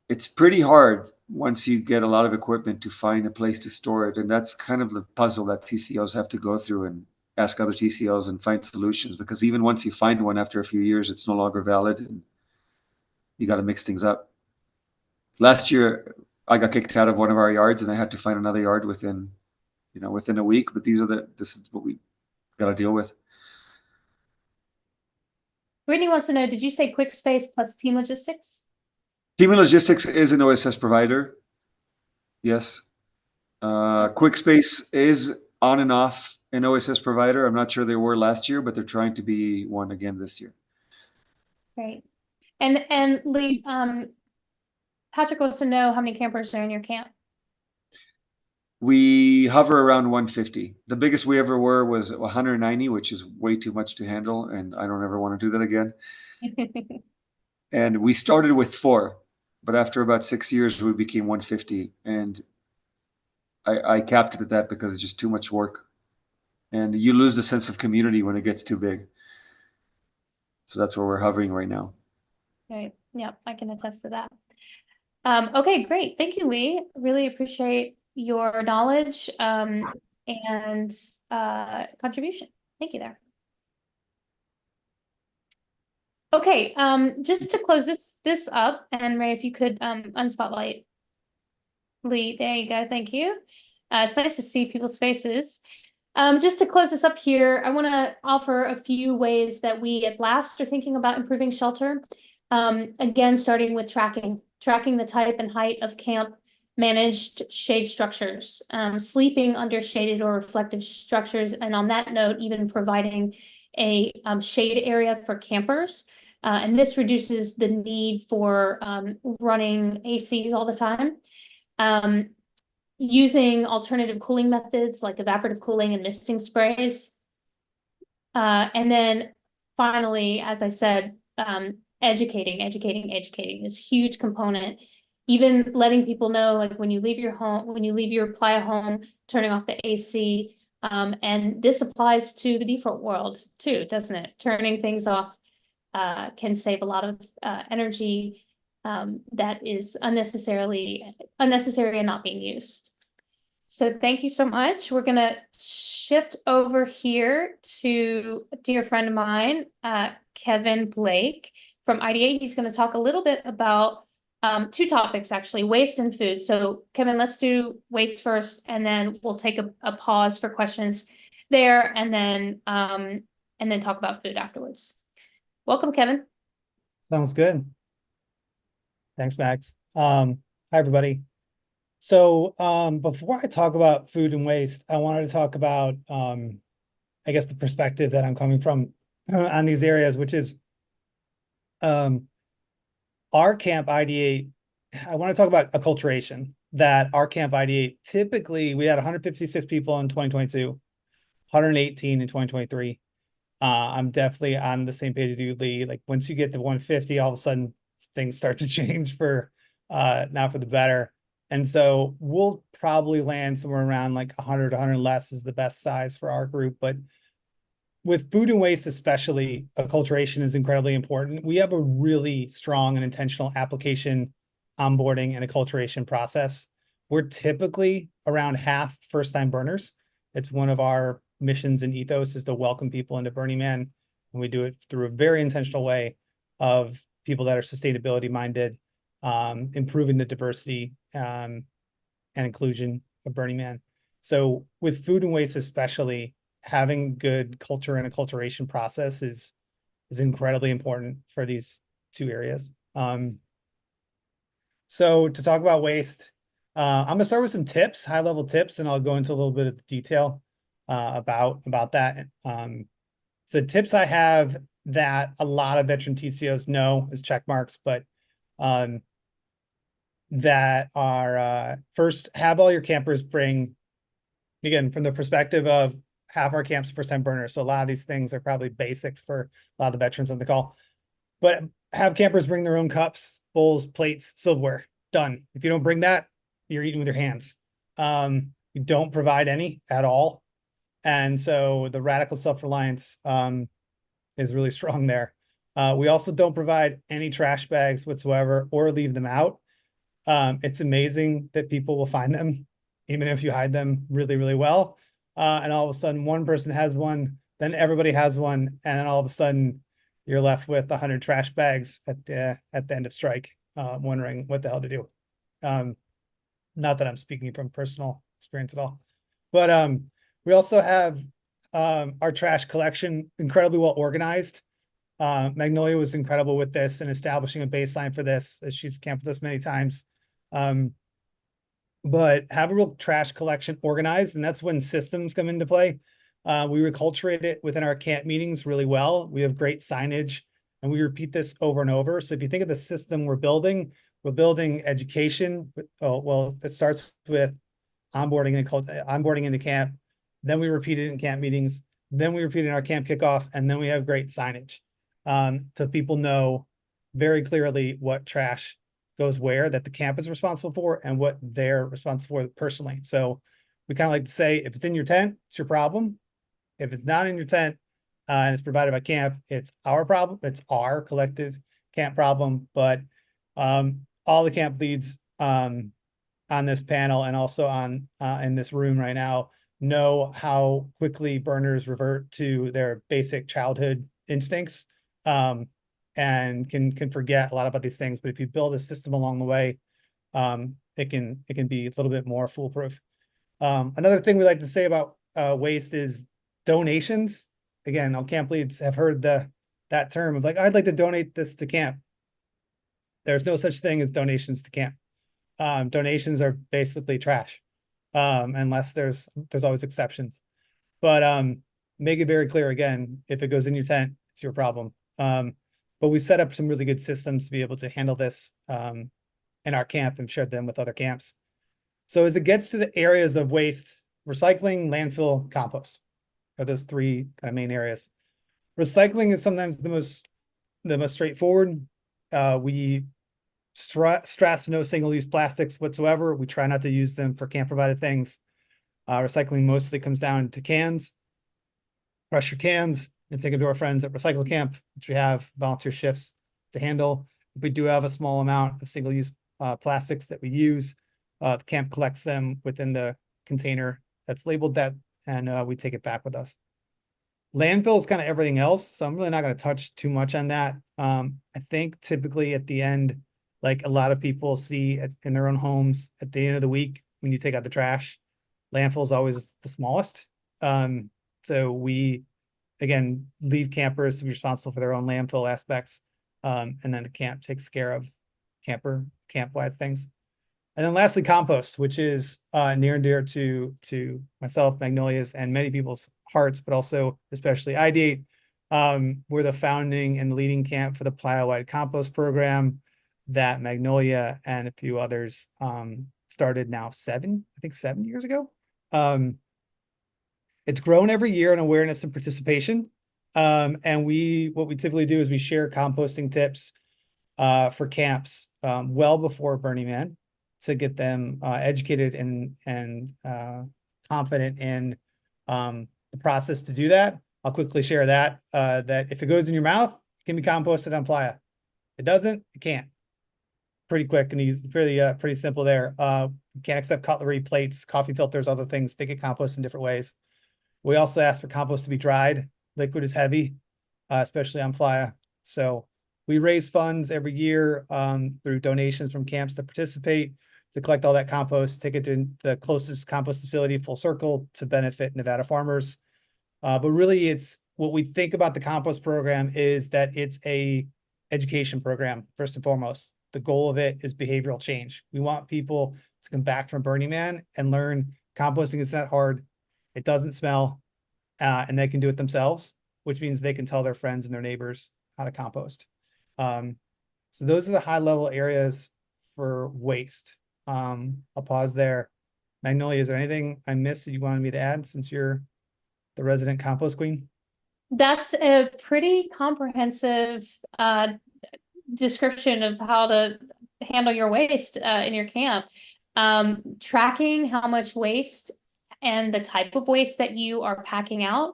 it's pretty hard once you get a lot of equipment to find a place to store it. And that's kind of the puzzle that TCOs have to go through and ask other TCOs and find solutions, because even once you find one after a few years, it's no longer valid and you got to mix things up. Last year, I got kicked out of one of our yards and I had to find another yard within a week, but this is what we got to deal with. Brittany wants to know, did you say Quick Space plus Team Logistics? Team Logistics is an OSS provider. Yes. QuickSpace is on and off an OSS provider. I'm not sure they were last year, but they're trying to be one again this year. Great. And Lee, Patrick wants to know how many campers are in your camp. We hover around 150. The biggest we ever were was 190, which is way too much to handle, and I don't ever want to do that again. And we started with 4, but after about 6 years, we became 150, and I capped it at that because it's just too much work, and you lose the sense of community when it gets too big. So that's where we're hovering right now. Right. Yep, I can attest to that. Okay, great. Thank you, Lee. Really appreciate your knowledge and contribution. Thank you there. Okay, just to close this up, and Ray, if you could unspotlight Lee, there you go. Thank you. It's nice to see people's faces. Just to close this up here, I want to offer a few ways that we at Blast are thinking about improving shelter. Again, starting with tracking the type and height of camp managed shade structures, sleeping under shaded or reflective structures, and on that note, even providing a shade area for campers. And this reduces the need for running ACs all the time. Using alternative cooling methods like evaporative cooling and misting sprays. And then finally, as I said, educating this huge component. Even letting people know, like when you leave your home, when you leave your playa home, turning off the AC. And this applies to the default world too, doesn't it? Turning things off can save a lot of energy that is unnecessary and not being used. So thank you so much. We're gonna shift over here to a dear friend of mine, Kevin Blake from IDEATE. He's gonna talk a little bit about 2 topics actually, waste and food. So Kevin, let's do waste first, and then we'll take a pause for questions there, and then talk about food afterwards. Welcome, Kevin. Sounds good. Thanks, Max. Hi, everybody. So before I talk about food and waste, I wanted to talk about, I guess, the perspective that I'm coming from on these areas, which is our camp IDEATE. I want to talk about acculturation, that our camp IDEATE, typically we had 156 people in 2022, 118 in 2023. I'm definitely on the same page as you, Lee. Like once you get to 150, all of a sudden things start to change for not for the better. And so we'll probably land somewhere around like 100, 100 less is the best size for our group. But with food and waste, especially, acculturation is incredibly important. We have a really strong and intentional application, onboarding, and acculturation process. We're typically around half first-time burners. It's one of our missions and ethos is to welcome people into Burning Man. And we do it through a very intentional way of people that are sustainability minded, improving the diversity and inclusion of Burning Man. So with food and waste, especially, having good culture and acculturation process is incredibly important for these 2 areas. So to talk about waste, I'm gonna start with some tips, high-level tips, and I'll go into a little bit of the detail about that. So tips I have that a lot of veteran TCOs know as check marks, but that are first, have all your campers bring, again, from the perspective of half our camps first-time burners. So a lot of these things are probably basics for a lot of the veterans on the call. But have campers bring their own cups, bowls, plates, silverware. Done. If you don't bring that, you're eating with your hands. You don't provide any at all. And so the radical self-reliance is really strong there. We also don't provide any trash bags whatsoever or leave them out. It's amazing that people will find them, even if you hide them really, really well. And all of a sudden one person has one, then everybody has one. And then all of a sudden you're left with 100 trash bags at the end of strike, wondering what the hell to do. Not that I'm speaking from personal experience at all, but we also have our trash collection incredibly well organized. Magnolia was incredible with this and establishing a baseline for this, as she's camped with us many times. But have a real trash collection organized, and that's when systems come into play. We reculturate it within our camp meetings really well. We have great signage, and we repeat this over and over. So if you think of the system we're building education. Oh, well, it starts with onboarding into camp. Then we repeat it in camp meetings. Then we repeat it in our camp kickoff, and then we have great signage. So people know very clearly what trash goes where, that the camp is responsible for, and what they're responsible for personally. So we kind of like to say, if it's in your tent, it's your problem. If it's not in your tent and it's provided by camp, it's our problem. It's our collective camp problem. But all the camp leads on this panel and also on in this room right now know how quickly burners revert to their basic childhood instincts, and can forget a lot about these things. But if you build a system along the way, it can be a little bit more foolproof. Another thing we like to say about waste is donations. Again, all camp leads have heard that term of like, I'd like to donate this to camp. There's no such thing as donations to camp. Donations are basically trash, unless there's always exceptions. But make it very clear, again, if it goes in your tent, it's your problem. But we set up some really good systems to be able to handle this in our camp and share them with other camps. So as it gets to the areas of waste, recycling, landfill, compost are those three kind of main areas. Recycling is sometimes the most straightforward. We stress no single-use plastics whatsoever. We try not to use them for camp-provided things. Recycling mostly comes down to cans. Brush your cans and take them to our friends at Recycle Camp, which we have volunteer shifts to handle. We do have a small amount of single-use plastics that we use. The camp collects them within the container that's labeled that, and we take it back with us. Landfill is kind of everything else, so I'm really not going to touch too much on that. I think typically at the end, like a lot of people see in their own homes at the end of the week when you take out the trash, landfill is always the smallest. So we, again, leave campers to be responsible for their own landfill aspects. And then the camp takes care of camp-wide things. And then lastly, compost, which is near and dear to myself, Magnolia's, and many people's hearts, but also especially IDEATE. We're the founding and leading camp for the playa-wide compost program that Magnolia and a few others started now 7 years ago. It's grown every year in awareness and participation. And what we typically do is we share composting tips for camps well before Burning Man to get them educated and confident in the process to do that. I'll quickly share that if it goes in your mouth, it can be composted on playa. It doesn't, it can't. Pretty quick and easy, pretty simple there. Can't accept cutlery, plates, coffee filters, other things. They get composted in different ways. We also ask for compost to be dried. Liquid is heavy, especially on playa. So we raise funds every year through donations from camps that participate to collect all that compost, take it to the closest compost facility, full circle, to benefit Nevada farmers. But really, it's what we think about the compost program is that it's a education program, first and foremost. The goal of it is behavioral change. We want people to come back from Burning Man and learn composting is not hard. It doesn't smell, and they can do it themselves, which means they can tell their friends and their neighbors how to compost. So those are the high level areas for waste. I'll pause there. Magnolia, is there anything I missed that you wanted me to add since you're the resident compost queen? That's a pretty comprehensive description of how to handle your waste in your camp. Tracking how much waste and the type of waste that you are packing out.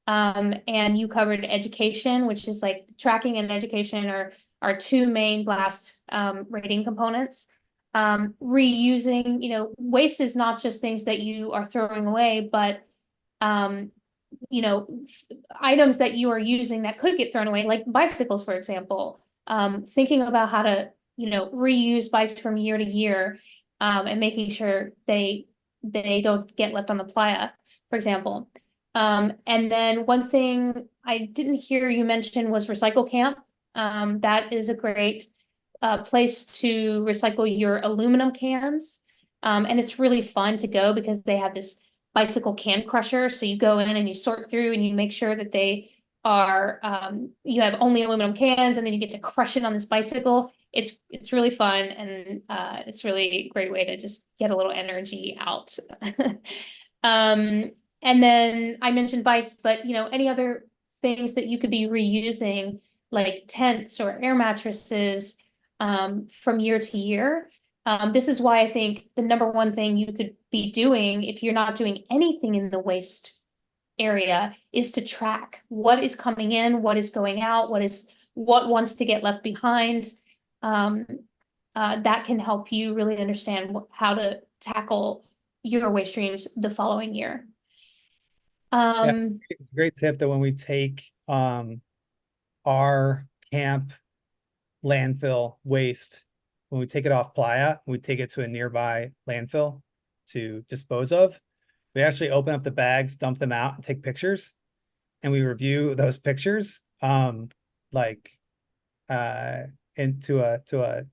And you covered education, which is like tracking and education are two main blast rating components. Reusing, waste is not just things that you are throwing away, but items that you are using that could get thrown away, like bicycles, for example. Thinking about how to, reuse bikes from year to year, and making sure they don't get left on the playa, for example. And then one thing I didn't hear you mention was Recycle Camp. That is a great place to recycle your aluminum cans. And it's really fun to go because they have this bicycle can crusher. So you go in and you sort through and you make sure that they are, you have only aluminum cans, and then you get to crush it on this bicycle. It's really fun, and it's really a great way to just get a little energy out. And then I mentioned bikes, but any other things that you could be reusing, like tents or air mattresses, from year to year. This is why I think the number one thing you could be doing if you're not doing anything in the waste area is to track what is coming in, what is going out, what wants to get left behind. That can help you really understand how to tackle your waste streams the following year. It's a great tip that when we take our camp landfill waste, when we take it off playa, we take it to a nearby landfill to dispose of. We actually open up the bags, dump them out, and take pictures, and we review those pictures, into a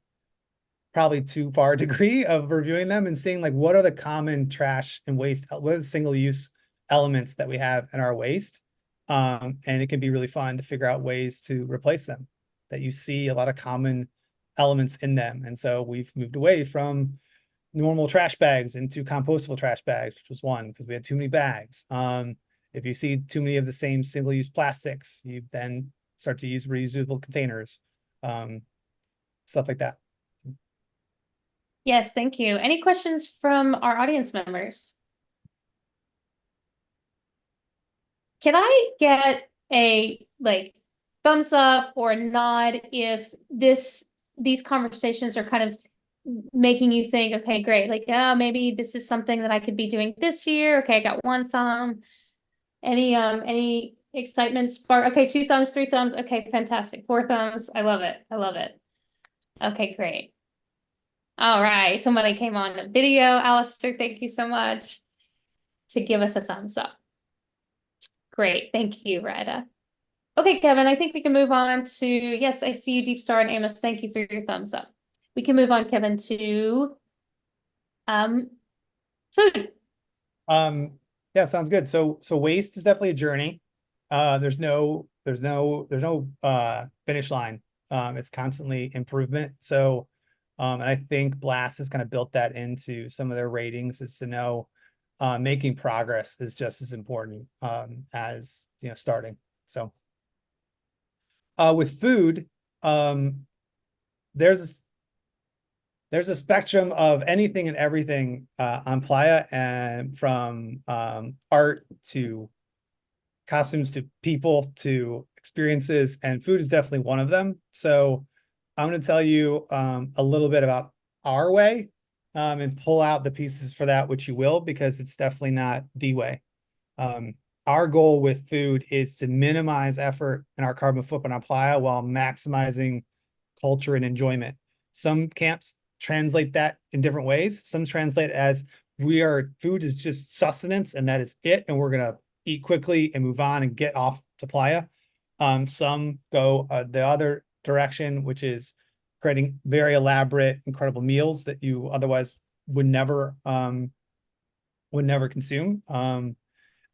probably too far degree of reviewing them and seeing like what are the common trash and waste, what are the single-use elements that we have in our waste, and it can be really fun to figure out ways to replace them, that you see a lot of common elements in them. And so we've moved away from normal trash bags into compostable trash bags, which was one because we had too many bags. If you see too many of the same single-use plastics, you then start to use reusable containers, stuff like that. Yes, thank you. Any questions from our audience members? Can I get a thumbs up or a nod if these conversations are kind of making you think, okay, great, maybe this is something that I could be doing this year. Okay, I got one thumb. Any excitement spark? Okay, 2 thumbs, 3 thumbs. Okay, fantastic. 4 thumbs. I love it. I love it. Okay, great. All right, somebody came on the video. Alistair, thank you so much to give us a thumbs up. Great, thank you, Rida. Okay, Kevin, I think we can move on to, yes, I see you, Deep Star and Amos. Thank you for your thumbs up. We can move on, Kevin, to food. Yeah, sounds good. So waste is definitely a journey. There's no finish line. It's constantly improvement. So and I think Blast has kind of built that into some of their ratings, is to know making progress is just as important as starting. So with food, there's a spectrum of anything and everything on Playa, and from art to costumes to people to experiences, and food is definitely one of them. So I'm going to tell you a little bit about our way, and pull out the pieces for that, which you will, because it's definitely not the way. Our goal with food is to minimize effort and our carbon footprint on Playa while maximizing culture and enjoyment. Some camps translate that in different ways. Some translate as food is just sustenance and that is it, and we're gonna eat quickly and move on and get off to Playa. Some go the other direction, which is creating very elaborate, incredible meals that you otherwise would never consume.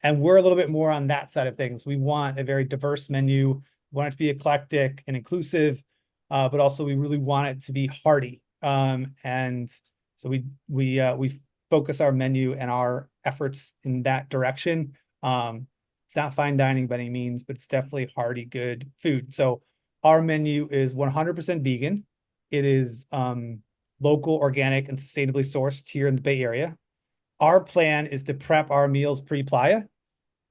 And we're a little bit more on that side of things. We want a very diverse menu. We want it to be eclectic and inclusive, but also we really want it to be hearty. And so we focus our menu and our efforts in that direction. It's not fine dining by any means, but it's definitely hearty, good food. So Our menu is 100% vegan. It is local, organic, and sustainably sourced here in the Bay Area. Our plan is to prep our meals pre-playa.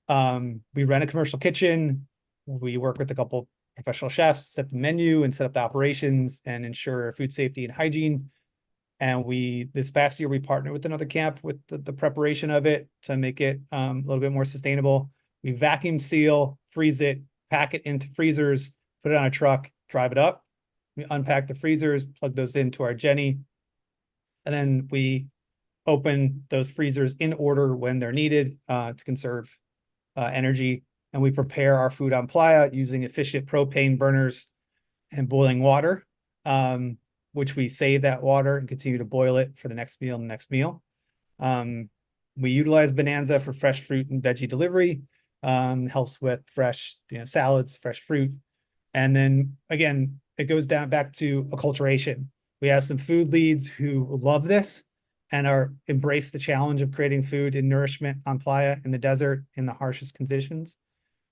We rent a commercial kitchen. We work with a couple professional chefs, set the menu and set up the operations and ensure food safety and hygiene. And this past year, we partnered with another camp with the preparation of it to make it a little bit more sustainable. We vacuum seal, freeze it, pack it into freezers, put it on a truck, drive it up. We unpack the freezers, plug those into our Jenny, and then we open those freezers in order when they're needed to conserve energy. And we prepare our food on playa using efficient propane burners and boiling water, which we save that water and continue to boil it for the next meal and the next meal. We utilize Bonanza for fresh fruit and veggie delivery. Helps with fresh salads, fresh fruit. And then again, it goes back to acculturation. We have some food leads who love this and embrace the challenge of creating food and nourishment on playa in the desert in the harshest conditions.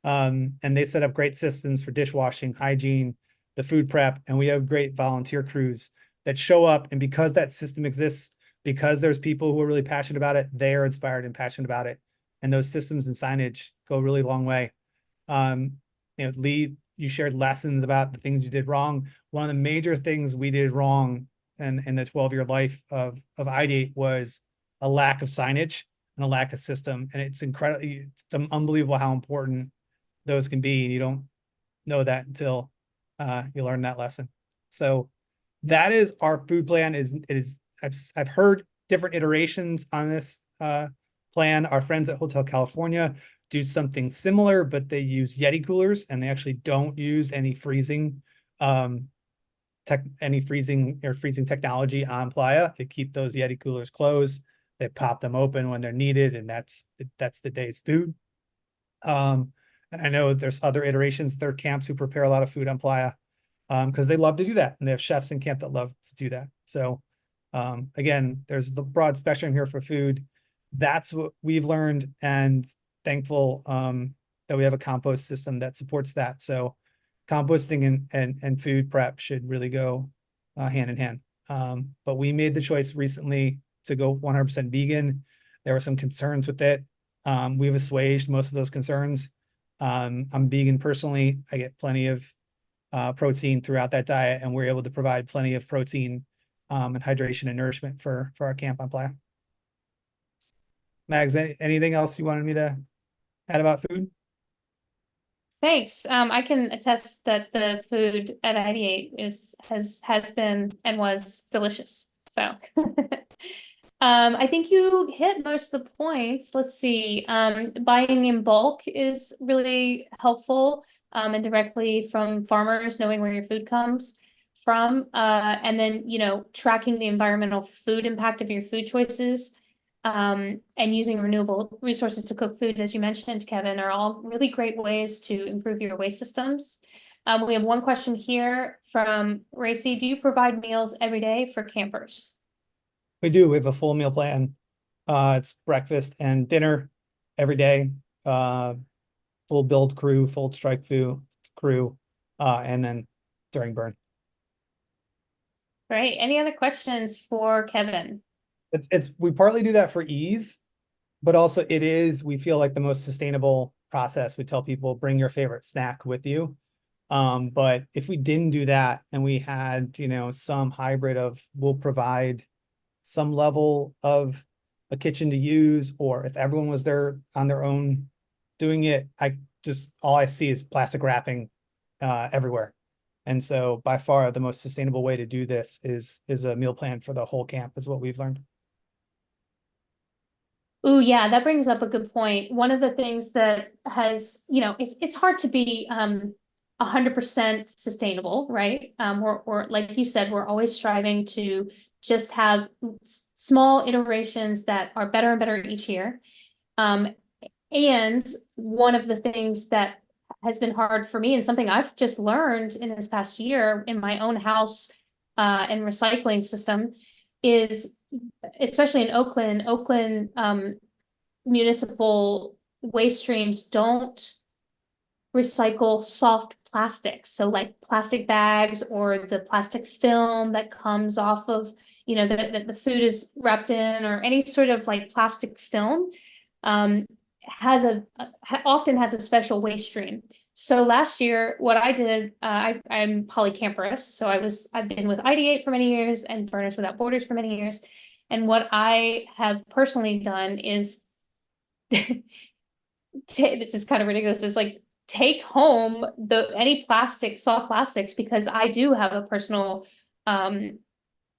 And they set up great systems for dishwashing, hygiene, the food prep, and we have great volunteer crews that show up. And because that system exists, because there's people who are really passionate about it, they are inspired and passionate about it. And those systems and signage go a really long way. Lee, you shared lessons about the things you did wrong. One of the major things we did wrong in the 12-year life of IDEATE was a lack of signage and a lack of system. And it's unbelievable how important those can be. And you don't know that until you learn that lesson. So that is our food plan. I've heard different iterations on this plan. Our friends at Hotel California do something similar, but they use Yeti coolers and they actually don't use any freezing technology on playa. They keep those Yeti coolers closed. They pop them open when they're needed, and that's the day's food. And I know there's other iterations. There are camps who prepare a lot of food on playa because they love to do that, and they have chefs in camp that love to do that. So again, there's the broad spectrum here for food. That's what we've learned, and thankful that we have a compost system that supports that. So composting and food prep should really go hand in hand. But we made the choice recently to go 100% vegan. There were some concerns with it. We've assuaged most of those concerns. I'm vegan personally. I get plenty of protein throughout that diet, and we're able to provide plenty of protein and hydration and nourishment for our camp on playa. Mags, anything else you wanted me to add about food? Thanks. I can attest that the food at IDEATE has been and was delicious. So I think you hit most of the points. Let's see. Buying in bulk is really helpful and directly from farmers, knowing where your food comes from. And then, tracking the environmental food impact of your food choices. And using renewable resources to cook food, as you mentioned, Kevin, are all really great ways to improve your waste systems. We have one question here from Racy. Do you provide meals every day for campers? We do. We have a full meal plan. It's breakfast and dinner every day. Full build crew, full strike crew, and then during burn. Great. Any other questions for Kevin? We partly do that for ease, but also we feel like the most sustainable process. We tell people bring your favorite snack with you. But if we didn't do that and we had, some hybrid of we'll provide some level of a kitchen to use, or if everyone was there on their own doing it, all I see is plastic wrapping everywhere. And so by far the most sustainable way to do this is a meal plan for the whole camp is what we've learned. Oh, yeah, that brings up a good point. One of the things that has, it's hard to be 100% sustainable, right? We're like you said, we're always striving to just have small iterations that are better and better each year. And one of the things that has been hard for me and something I've just learned in this past year in my own house and recycling system is, especially in Oakland municipal waste streams don't recycle soft plastics. So like plastic bags or the plastic film that comes off of, you know, that the food is wrapped in, or any sort of like plastic film, often has a special waste stream. So last year, what I did, I'm polycamperous. So I've been with IDEATE for many years and Burners Without Borders for many years. And what I have personally done is, this is kind of ridiculous. It's like, take home any soft plastics, because I do have a personal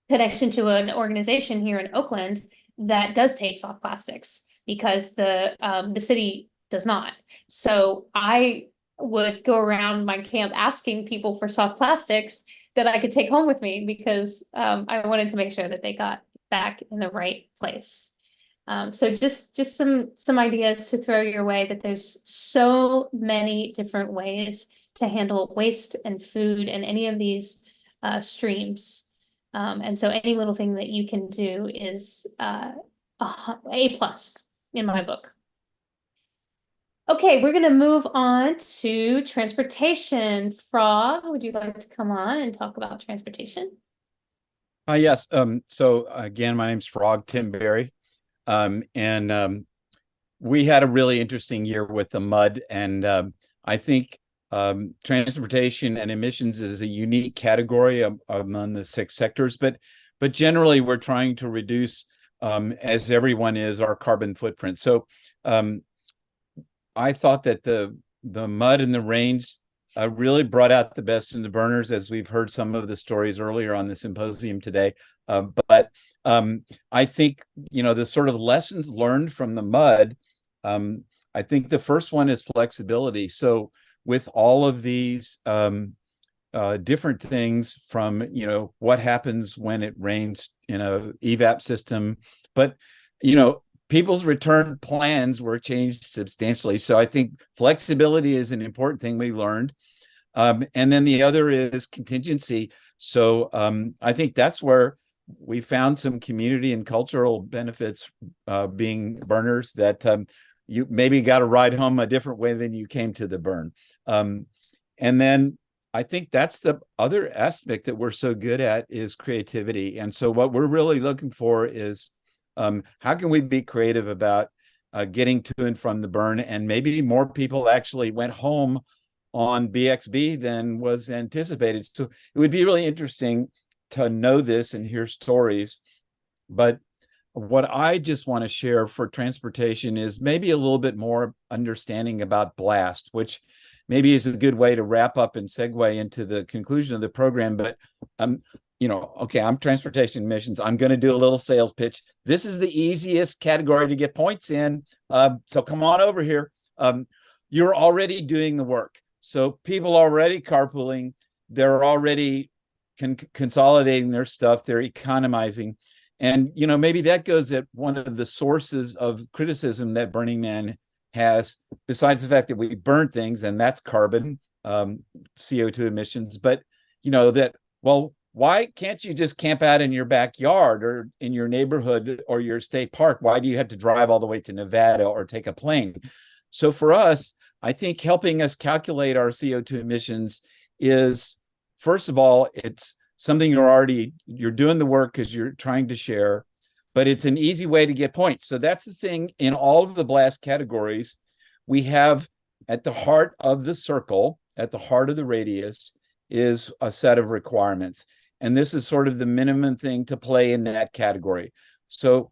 connection to an organization here in Oakland that does take soft plastics, because the city does not. So I would go around my camp asking people for soft plastics that I could take home with me, because I wanted to make sure that they got back in the right place. So just some ideas to throw your way, that there's so many different ways to handle waste and food and any of these streams. And so any little thing that you can do is A+ in my book. Okay, we're going to move on to transportation. Frog, would you like to come on and talk about transportation? Yes. So again, my name's Frog, Tim Berry. We had a really interesting year with the mud, and I think transportation and emissions is a unique category among the 6 sectors, but generally we're trying to reduce, as everyone is, our carbon footprint. So I thought that the mud and the rains really brought out the best in the burners, as we've heard some of the stories earlier on the symposium today. But I think, you know, the sort of lessons learned from the mud, I think the first one is flexibility. So with all of these different things, from, you know, what happens when it rains in a evap system, but, you know, people's return plans were changed substantially. So I think flexibility is an important thing we learned. And then the other is contingency. So I think that's where we found some community and cultural benefits, being burners, that you maybe got to ride home a different way than you came to the burn. And then I think that's the other aspect that we're so good at, is creativity. And so what we're really looking for is, how can we be creative about getting to and from the burn? And maybe more people actually went home on BXB than was anticipated. So it would be really interesting to know this and hear stories. But what I just want to share for transportation is maybe a little bit more understanding about BLAST, which maybe is a good way to wrap up and segue into the conclusion of the program. But you know, okay, I'm transportation emissions. I'm going to do a little sales pitch. This is the easiest category to get points in. So come on over here. You're already doing the work. So people are already carpooling. They're already consolidating their stuff. They're economizing. And, you know, maybe that goes at one of the sources of criticism that Burning Man has, besides the fact that we burn things, and that's carbon, CO2 emissions. But, you know, that, well, why can't you just camp out in your backyard or in your neighborhood or your state park? Why do you have to drive all the way to Nevada or take a plane? So for us, I think helping us calculate our CO2 emissions is, first of all, it's something you're doing the work because you're trying to share, but it's an easy way to get points. So that's the thing. In all of the BLAST categories, we have at the heart of the circle, at the heart of the radius, is a set of requirements. And this is sort of the minimum thing to play in that category. So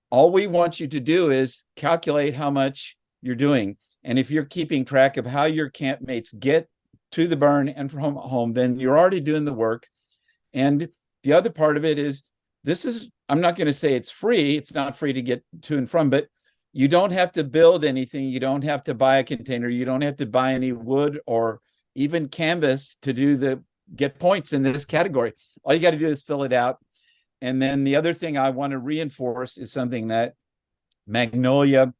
all we want you to do is calculate how much you're doing. And if you're keeping track of how your campmates get to the burn and from home, then you're already doing the work. And the other part of it is, I'm not going to say it's free. It's not free to get to and from, but you don't have to build anything. You don't have to buy a container. You don't have to buy any wood or even canvas to get points in this category. All you got to do is fill it out. And then the other thing I want to reinforce is something that Magnolia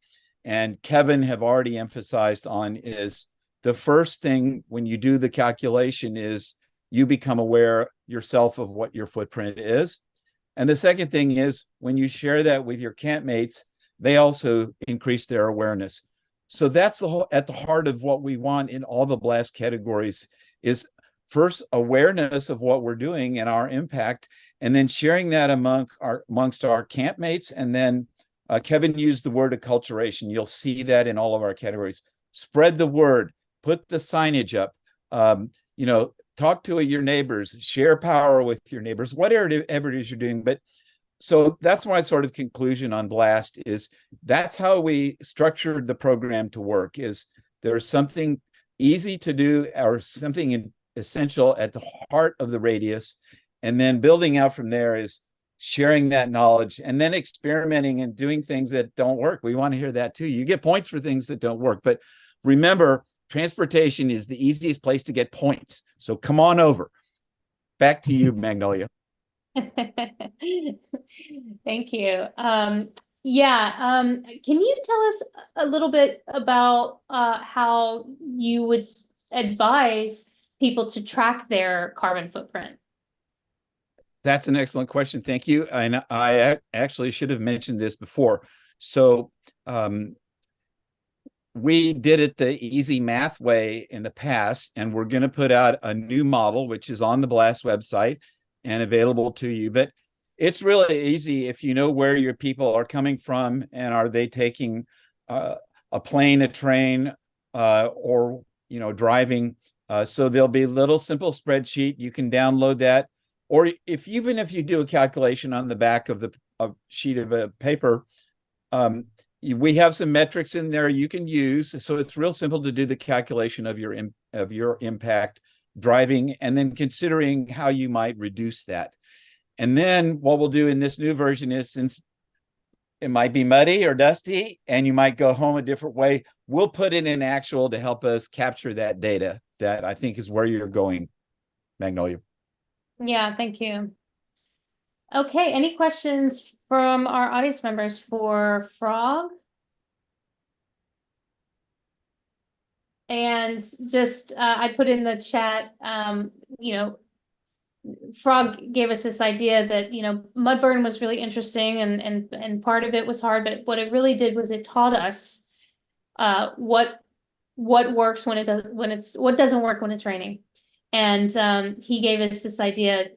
and Kevin have already emphasized on, is the first thing when you do the calculation is you become aware yourself of what your footprint is. And the second thing is, when you share that with your campmates, they also increase their awareness. So that's at the heart of what we want in all the blast categories is first awareness of what we're doing and our impact, and then sharing that amongst our campmates. And then Kevin used the word acculturation. You'll see that in all of our categories. Spread the word, put the signage up, talk to your neighbors, share power with your neighbors, whatever it is you're doing. But so that's my sort of conclusion on BLAST is that's how we structured the program to work, is there's something easy to do or something essential at the heart of the radius. And then building out from there is sharing that knowledge and then experimenting and doing things that don't work. We want to hear that too. You get points for things that don't work. But remember, transportation is the easiest place to get points. So come on over. Back to you, Magnolia. Thank you. Can you tell us a little bit about how you would advise people to track their carbon footprint? That's an excellent question. Thank you. And I actually should have mentioned this before. So we did it the easy math way in the past, and we're going to put out a new model, which is on the BLAST website and available to you. But it's really easy if you know where your people are coming from and are they taking a plane, a train, or driving. So there'll be a little simple spreadsheet. You can download that. Or even if you do a calculation on the back of the sheet of paper, we have some metrics in there you can use. So it's real simple to do the calculation of your impact driving, and then considering how you might reduce that. And then what we'll do in this new version is, since it might be muddy or dusty and you might go home a different way, we'll put it in actual to help us capture that data. That I think is where you're going, Magnolia. Yeah, thank you. Okay, any questions from our audience members for Frog? And just, I put in the chat, Frog gave us this idea that, Mudburn was really interesting and part of it was hard, but what it really did was it taught us what works when what doesn't work when it's raining. And he gave us this idea,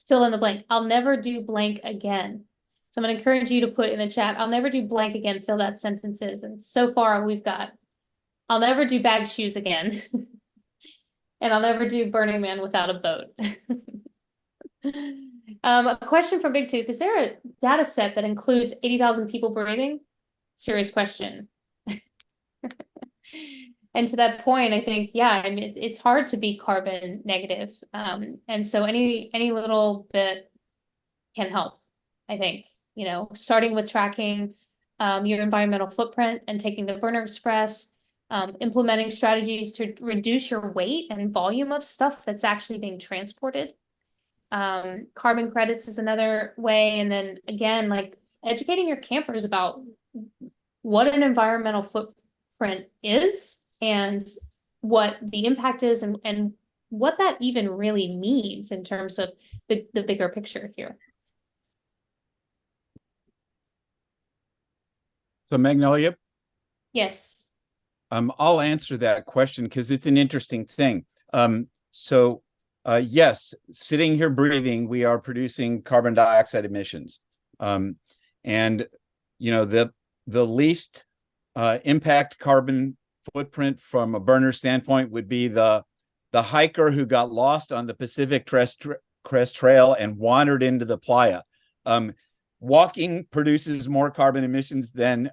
fill in the blank. I'll never do blank again. So I'm going to encourage you to put in the chat, I'll never do blank again, fill that sentences. And so far we've got, I'll never do bag shoes again. And I'll never do Burning Man without a boat. A question from Big Tooth. Is there a data set that includes 80,000 people breathing? Serious question. And to that point, I think, it's hard to be carbon negative. And so any little bit can help, I think, starting with tracking your environmental footprint and taking the Burner Express, implementing strategies to reduce your weight and volume of stuff that's actually being transported. Carbon credits is another way. And then again, like educating your campers about what an environmental footprint is and what the impact is and what that even really means in terms of the bigger picture here. So Magnolia? Yes. I'll answer that question because it's an interesting thing. Yes, sitting here breathing, we are producing carbon dioxide emissions. And the least impact carbon footprint from a burner standpoint would be the hiker who got lost on the Pacific Crest Trail and wandered into the playa. Walking produces more carbon emissions than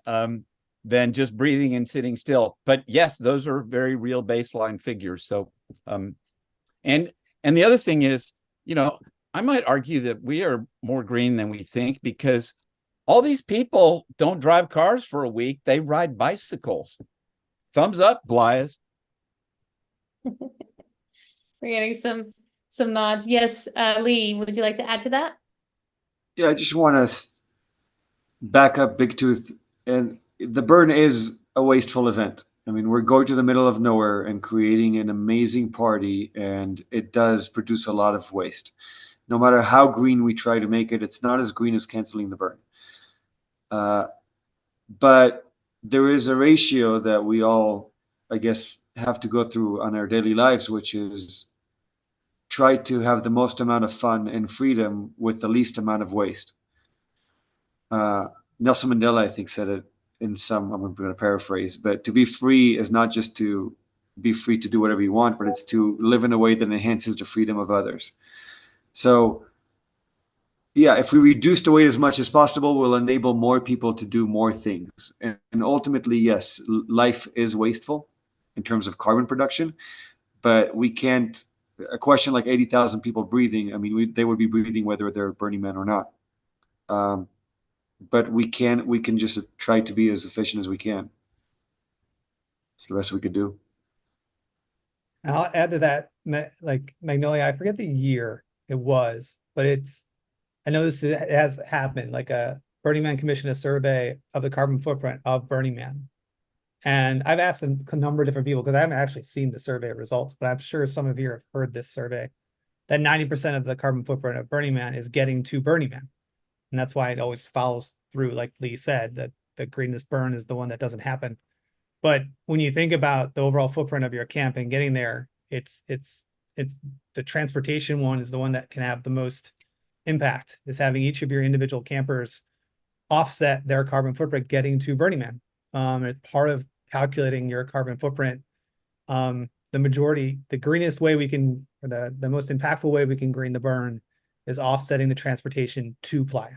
just breathing and sitting still. But yes, those are very real baseline figures. So, and the other thing is, I might argue that we are more green than we think because all these people don't drive cars for a week. They ride bicycles. Thumbs up, Blyas. We're getting some nods. Yes, Lee, would you like to add to that? Yeah, I just want to back up Big Tooth. And the burn is a wasteful event. I mean, we're going to the middle of nowhere and creating an amazing party, and it does produce a lot of waste. No matter how green we try to make it, it's not as green as canceling the burn. But there is a ratio that we all, I guess, have to go through on our daily lives, which is try to have the most amount of fun and freedom with the least amount of waste. Nelson Mandela, I think, said it in some, I'm going to paraphrase, but to be free is not just to be free to do whatever you want, but it's to live in a way that enhances the freedom of others. So, yeah, if we reduce the weight as much as possible, we'll enable more people to do more things. And ultimately, yes, life is wasteful in terms of carbon production, but we can't, a question like 80,000 people breathing, I mean, they would be breathing whether they're Burning Man or not. But we can just try to be as efficient as we can. It's the best we could do. And I'll add to that, like Magnolia, I forget the year it was, but I know this has happened, like a Burning Man commissioned a survey of the carbon footprint of Burning Man. And I've asked a number of different people, because I haven't actually seen the survey results, but I'm sure some of you have heard this survey, that 90% of the carbon footprint of Burning Man is getting to Burning Man. And that's why it always follows through, like Lee said, that the greenest burn is the one that doesn't happen. But when you think about the overall footprint of your camp and getting there, it's the transportation one is the one that can have the most impact, is having each of your individual campers offset their carbon footprint getting to Burning Man. It's part of calculating your carbon footprint. The greenest way we can, or the most impactful way we can green the burn is offsetting the transportation to playa.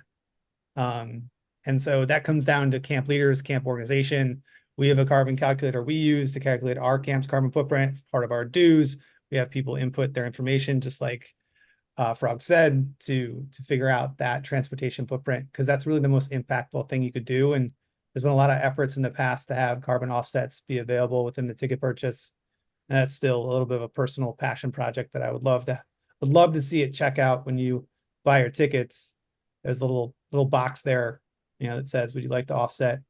And so that comes down to camp leaders, camp organization. We have a carbon calculator we use to calculate our camp's carbon footprint. It's part of our dues. We have people input their information, just like Frog said, to figure out that transportation footprint, because that's really the most impactful thing you could do. And there's been a lot of efforts in the past to have carbon offsets be available within the ticket purchase. And that's still a little bit of a personal passion project that I would love to see it check out when you buy your tickets. There's a little box there, that says, would you like to offset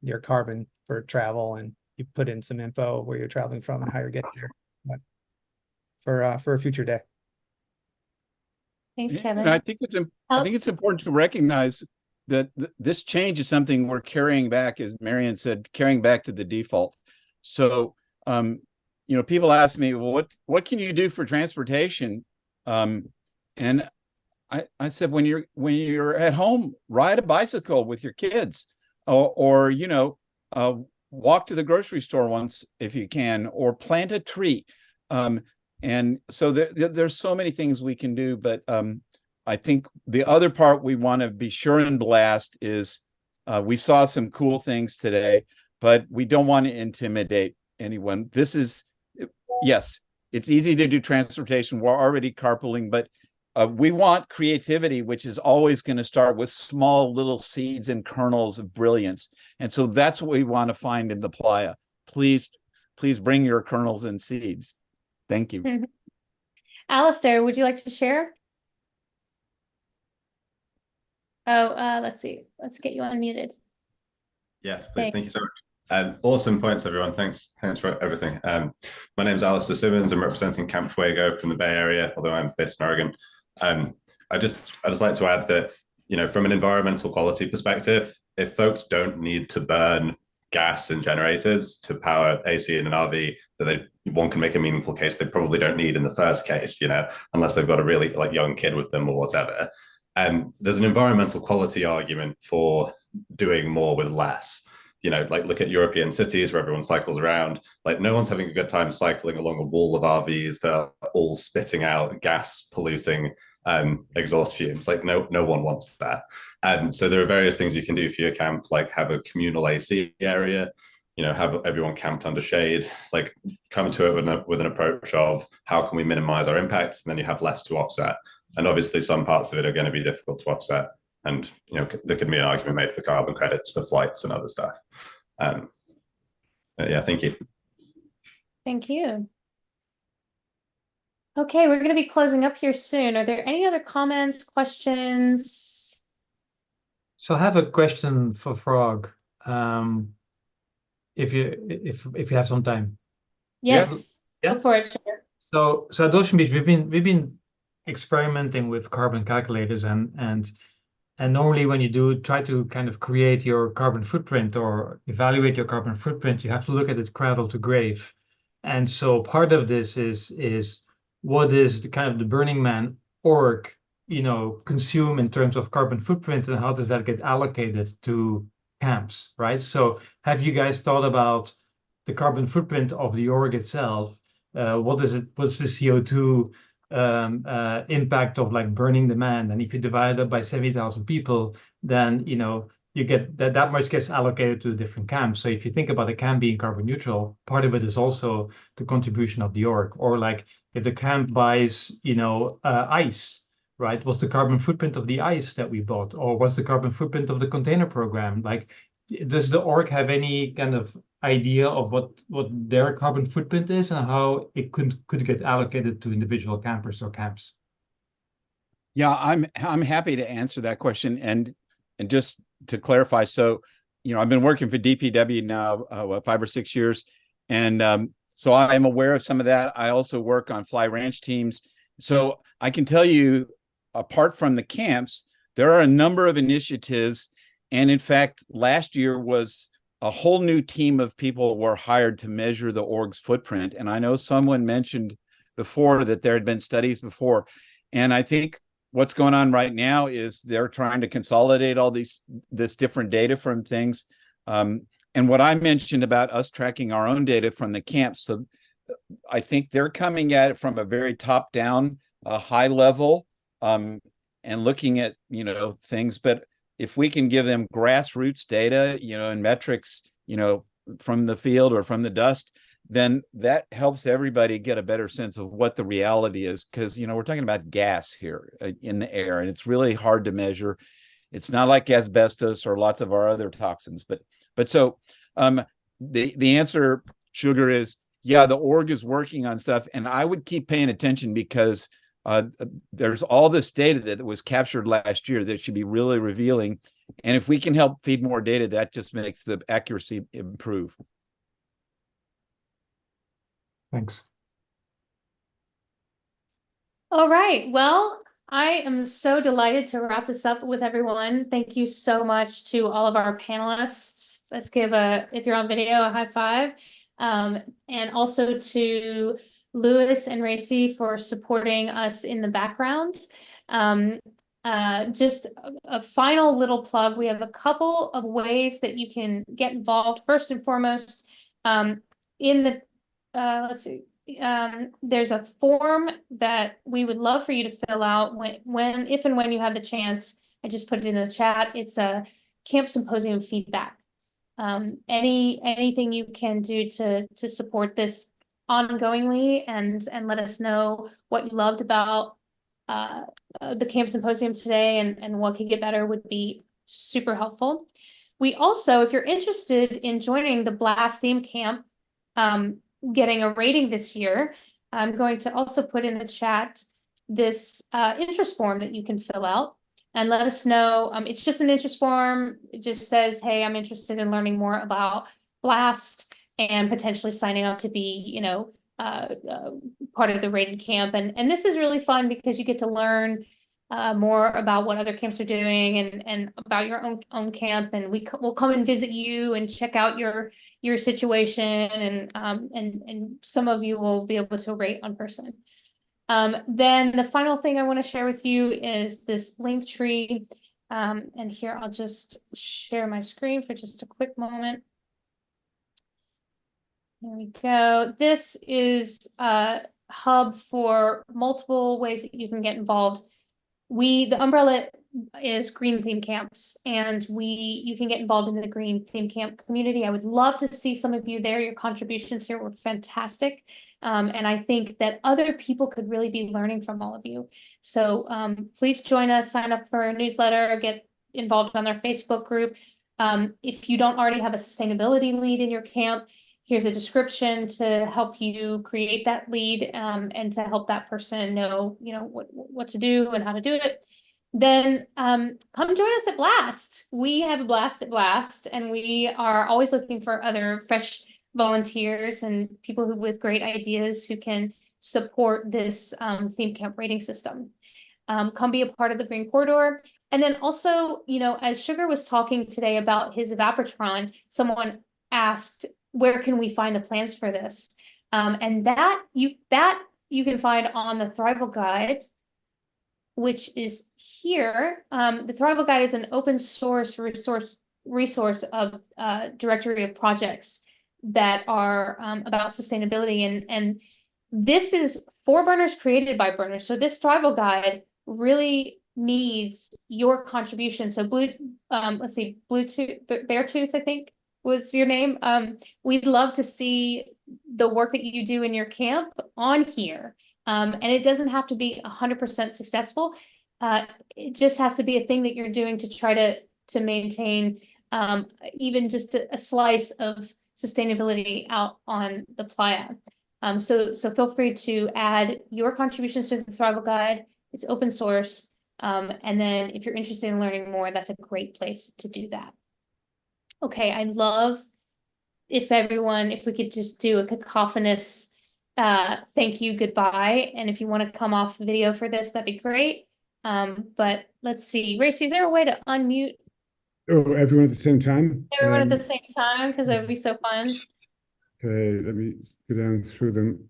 your carbon for travel, and you put in some info where you're traveling from and how you're getting there. But for a future day. Thanks, And Kevin. I think it's important to recognize that this change is something we're carrying back, as Marian said, carrying back to the default. So, people ask me, well, what can you do for transportation? And I said, when you're at home, ride a bicycle with your kids, or walk to the grocery store once if you can, or plant a tree. And so there's so many things we can do, but I think the other part we want to be sure and blast is we saw some cool things today, but we don't want to intimidate anyone. Yes, it's easy to do transportation. We're already carpooling, but we want creativity, which is always going to start with small little seeds and kernels of brilliance. And so that's what we want to find in the playa. Please bring your kernels and seeds. Thank you. Mm-hmm. Alistair, would you like to share? Oh, let's see. Let's get you unmuted. Yes, please. Thank you so much. Awesome points, everyone. Thanks for everything. My name is Alistair Simmons. I'm representing Camp Fuego from the Bay Area, although I'm based in Oregon. I just like to add that, from an environmental quality perspective, if folks don't need to burn gas and generators to power AC in an RV, that one can make a meaningful case they probably don't need in the first case, unless they've got a really young kid with them or whatever. There's an environmental quality argument for doing more with less. Look at European cities where everyone cycles around. No one's having a good time cycling along a wall of RVs that are all spitting out gas polluting exhaust fumes. No one wants that. So there are various things you can do for your camp, like have a communal AC area, have everyone camped under shade, come to it with an approach of how can we minimize our impacts, and then you have less to offset. And obviously some parts of it are going to be difficult to offset. And, there could be an argument made for carbon credits for flights and other stuff. Yeah, thank you. Thank you. Okay, we're going to be closing up here soon. Are there any other comments, questions? So I have a question for Frog. If you have some time. Yes, yeah. Go for it. Sure. So at Ocean Beach, we've been experimenting with carbon calculators, and And normally when you do try to kind of create your carbon footprint or evaluate your carbon footprint, you have to look at it cradle to grave. And so part of this is what is the kind of the Burning Man org, consume in terms of carbon footprint, and how does that get allocated to camps, right? So have you guys thought about the carbon footprint of the org itself? What's the CO2 impact of like burning the man? And if you divide it by 70,000 people, then you get that much gets allocated to the different camps. So if you think about a camp being carbon neutral, part of it is also the contribution of the org. Or like if the camp buys ice, right? What's the carbon footprint of the ice that we bought? Or what's the carbon footprint of the container program? Like, does the org have any kind of idea of what their carbon footprint is and how it could get allocated to individual campers or camps? Yeah, I'm happy to answer that question. And just to clarify, so I've been working for DPW now 5 or 6 years, and so I am aware of some of that. I also work on fly ranch teams, so I can tell you, apart from the camps, there are a number of initiatives. And in fact, last year was a whole new team of people were hired to measure the org's footprint. And I know someone mentioned before that there had been studies before. And I think what's going on right now is they're trying to consolidate all this different data from things. And what I mentioned about us tracking our own data from the camps, so I think they're coming at it from a very top-down, high level, and looking at things. But if we can give them grassroots data, and metrics, from the field or from the dust, then that helps everybody get a better sense of what the reality is. Because, we're talking about gas here in the air, and it's really hard to measure. It's not like asbestos or lots of our other toxins. But so the answer, Sugar, is, yeah, the org is working on stuff, and I would keep paying attention because there's all this data that was captured last year that should be really revealing. And if we can help feed more data, that just makes the accuracy improve. Thanks. All right. Well, I am so delighted to wrap this up with everyone. Thank you so much to all of our panelists. Let's give if you're on video, a high five. And also to Louis and Racy for supporting us in the background. Just a final little plug. We have a couple of ways that you can get involved. First and foremost, in the, let's see, there's a form that we would love for you to fill out if and when you have the chance. I just put it in the chat. It's a Camp Symposium feedback. Anything you can do to support this ongoingly and let us know what you loved about the Camp Symposium today and what could get better would be super helpful. We also, if you're interested in joining the Blast Theme Camp, getting a rating this year, I'm going to also put in the chat this interest form that you can fill out and let us know. It's just an interest form. It just says, hey, I'm interested in learning more about Blast and potentially signing up to be, part of the rated camp. And this is really fun because you get to learn more about what other camps are doing and about your own camp. And we'll come and visit you and check out your situation. And some of you will be able to rate on person. Then the final thing I want to share with you is this link tree. And here I'll just share my screen for just a quick moment. There we go. This is a hub for multiple ways that you can get involved. The umbrella is green theme camps, and you can get involved in the green theme camp community. I would love to see some of you there. Your contributions here were fantastic. And I think that other people could really be learning from all of you. So please join us, sign up for a newsletter, get involved on our Facebook group. If you don't already have a sustainability lead in your camp, here's a description to help you create that lead and to help that person know, what to do and how to do it. Then come join us at Blast. We have a blast at Blast, and we are always looking for other fresh volunteers and people with great ideas who can support this theme camp rating system. Come be a part of the Green Corridor. And then also, you know, as Sugar was talking today about his Evapotron, someone asked, where can we find the plans for this? And that you can find on the Thrival Guide, which is here. The Thrival Guide is an open source resource of directory of projects that are about sustainability, and this is for burners, created by burners. So this Thrival Guide really needs your contribution. So let's see, Bluetooth, Beartooth, I think was your name. We'd love to see the work that you do in your camp on here. And it doesn't have to be 100% successful. It just has to be a thing that you're doing to try to maintain even just a slice of sustainability out on the playa. So feel free to add your contributions to the Thrival Guide. It's open source. And then if you're interested in learning more, that's a great place to do that. Okay, I'd love if we could just do a cacophonous thank you, goodbye. And if you want to come off video for this, that'd be great. But let's see. Racy, is there a way to unmute Oh, everyone at the same time? everyone at the same time? Because that would be so fun. Okay, let me go down through them.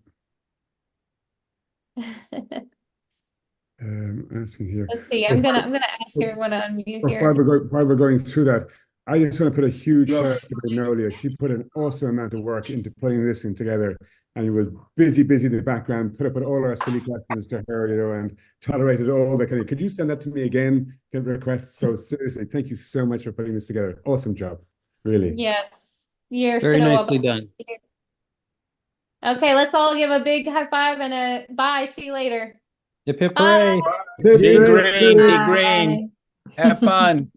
Asking here. Let's see. I'm gonna ask everyone to unmute here. While we're going through that, I just want to put a huge shout out to Magnolia. She put an awesome amount of work into putting this thing together, and he was busy in the background, put up with all our silly questions to her, you know, and tolerated all that kind of. Could you send that to me again? Get requests. So seriously, thank you so much for putting this together. Awesome job, really. Yes, you're Very so nicely welcome. done. Okay, let's all give a big high five and a bye. See you later. Hip hip Bye. hooray. Be green, be Bye. green. Have fun.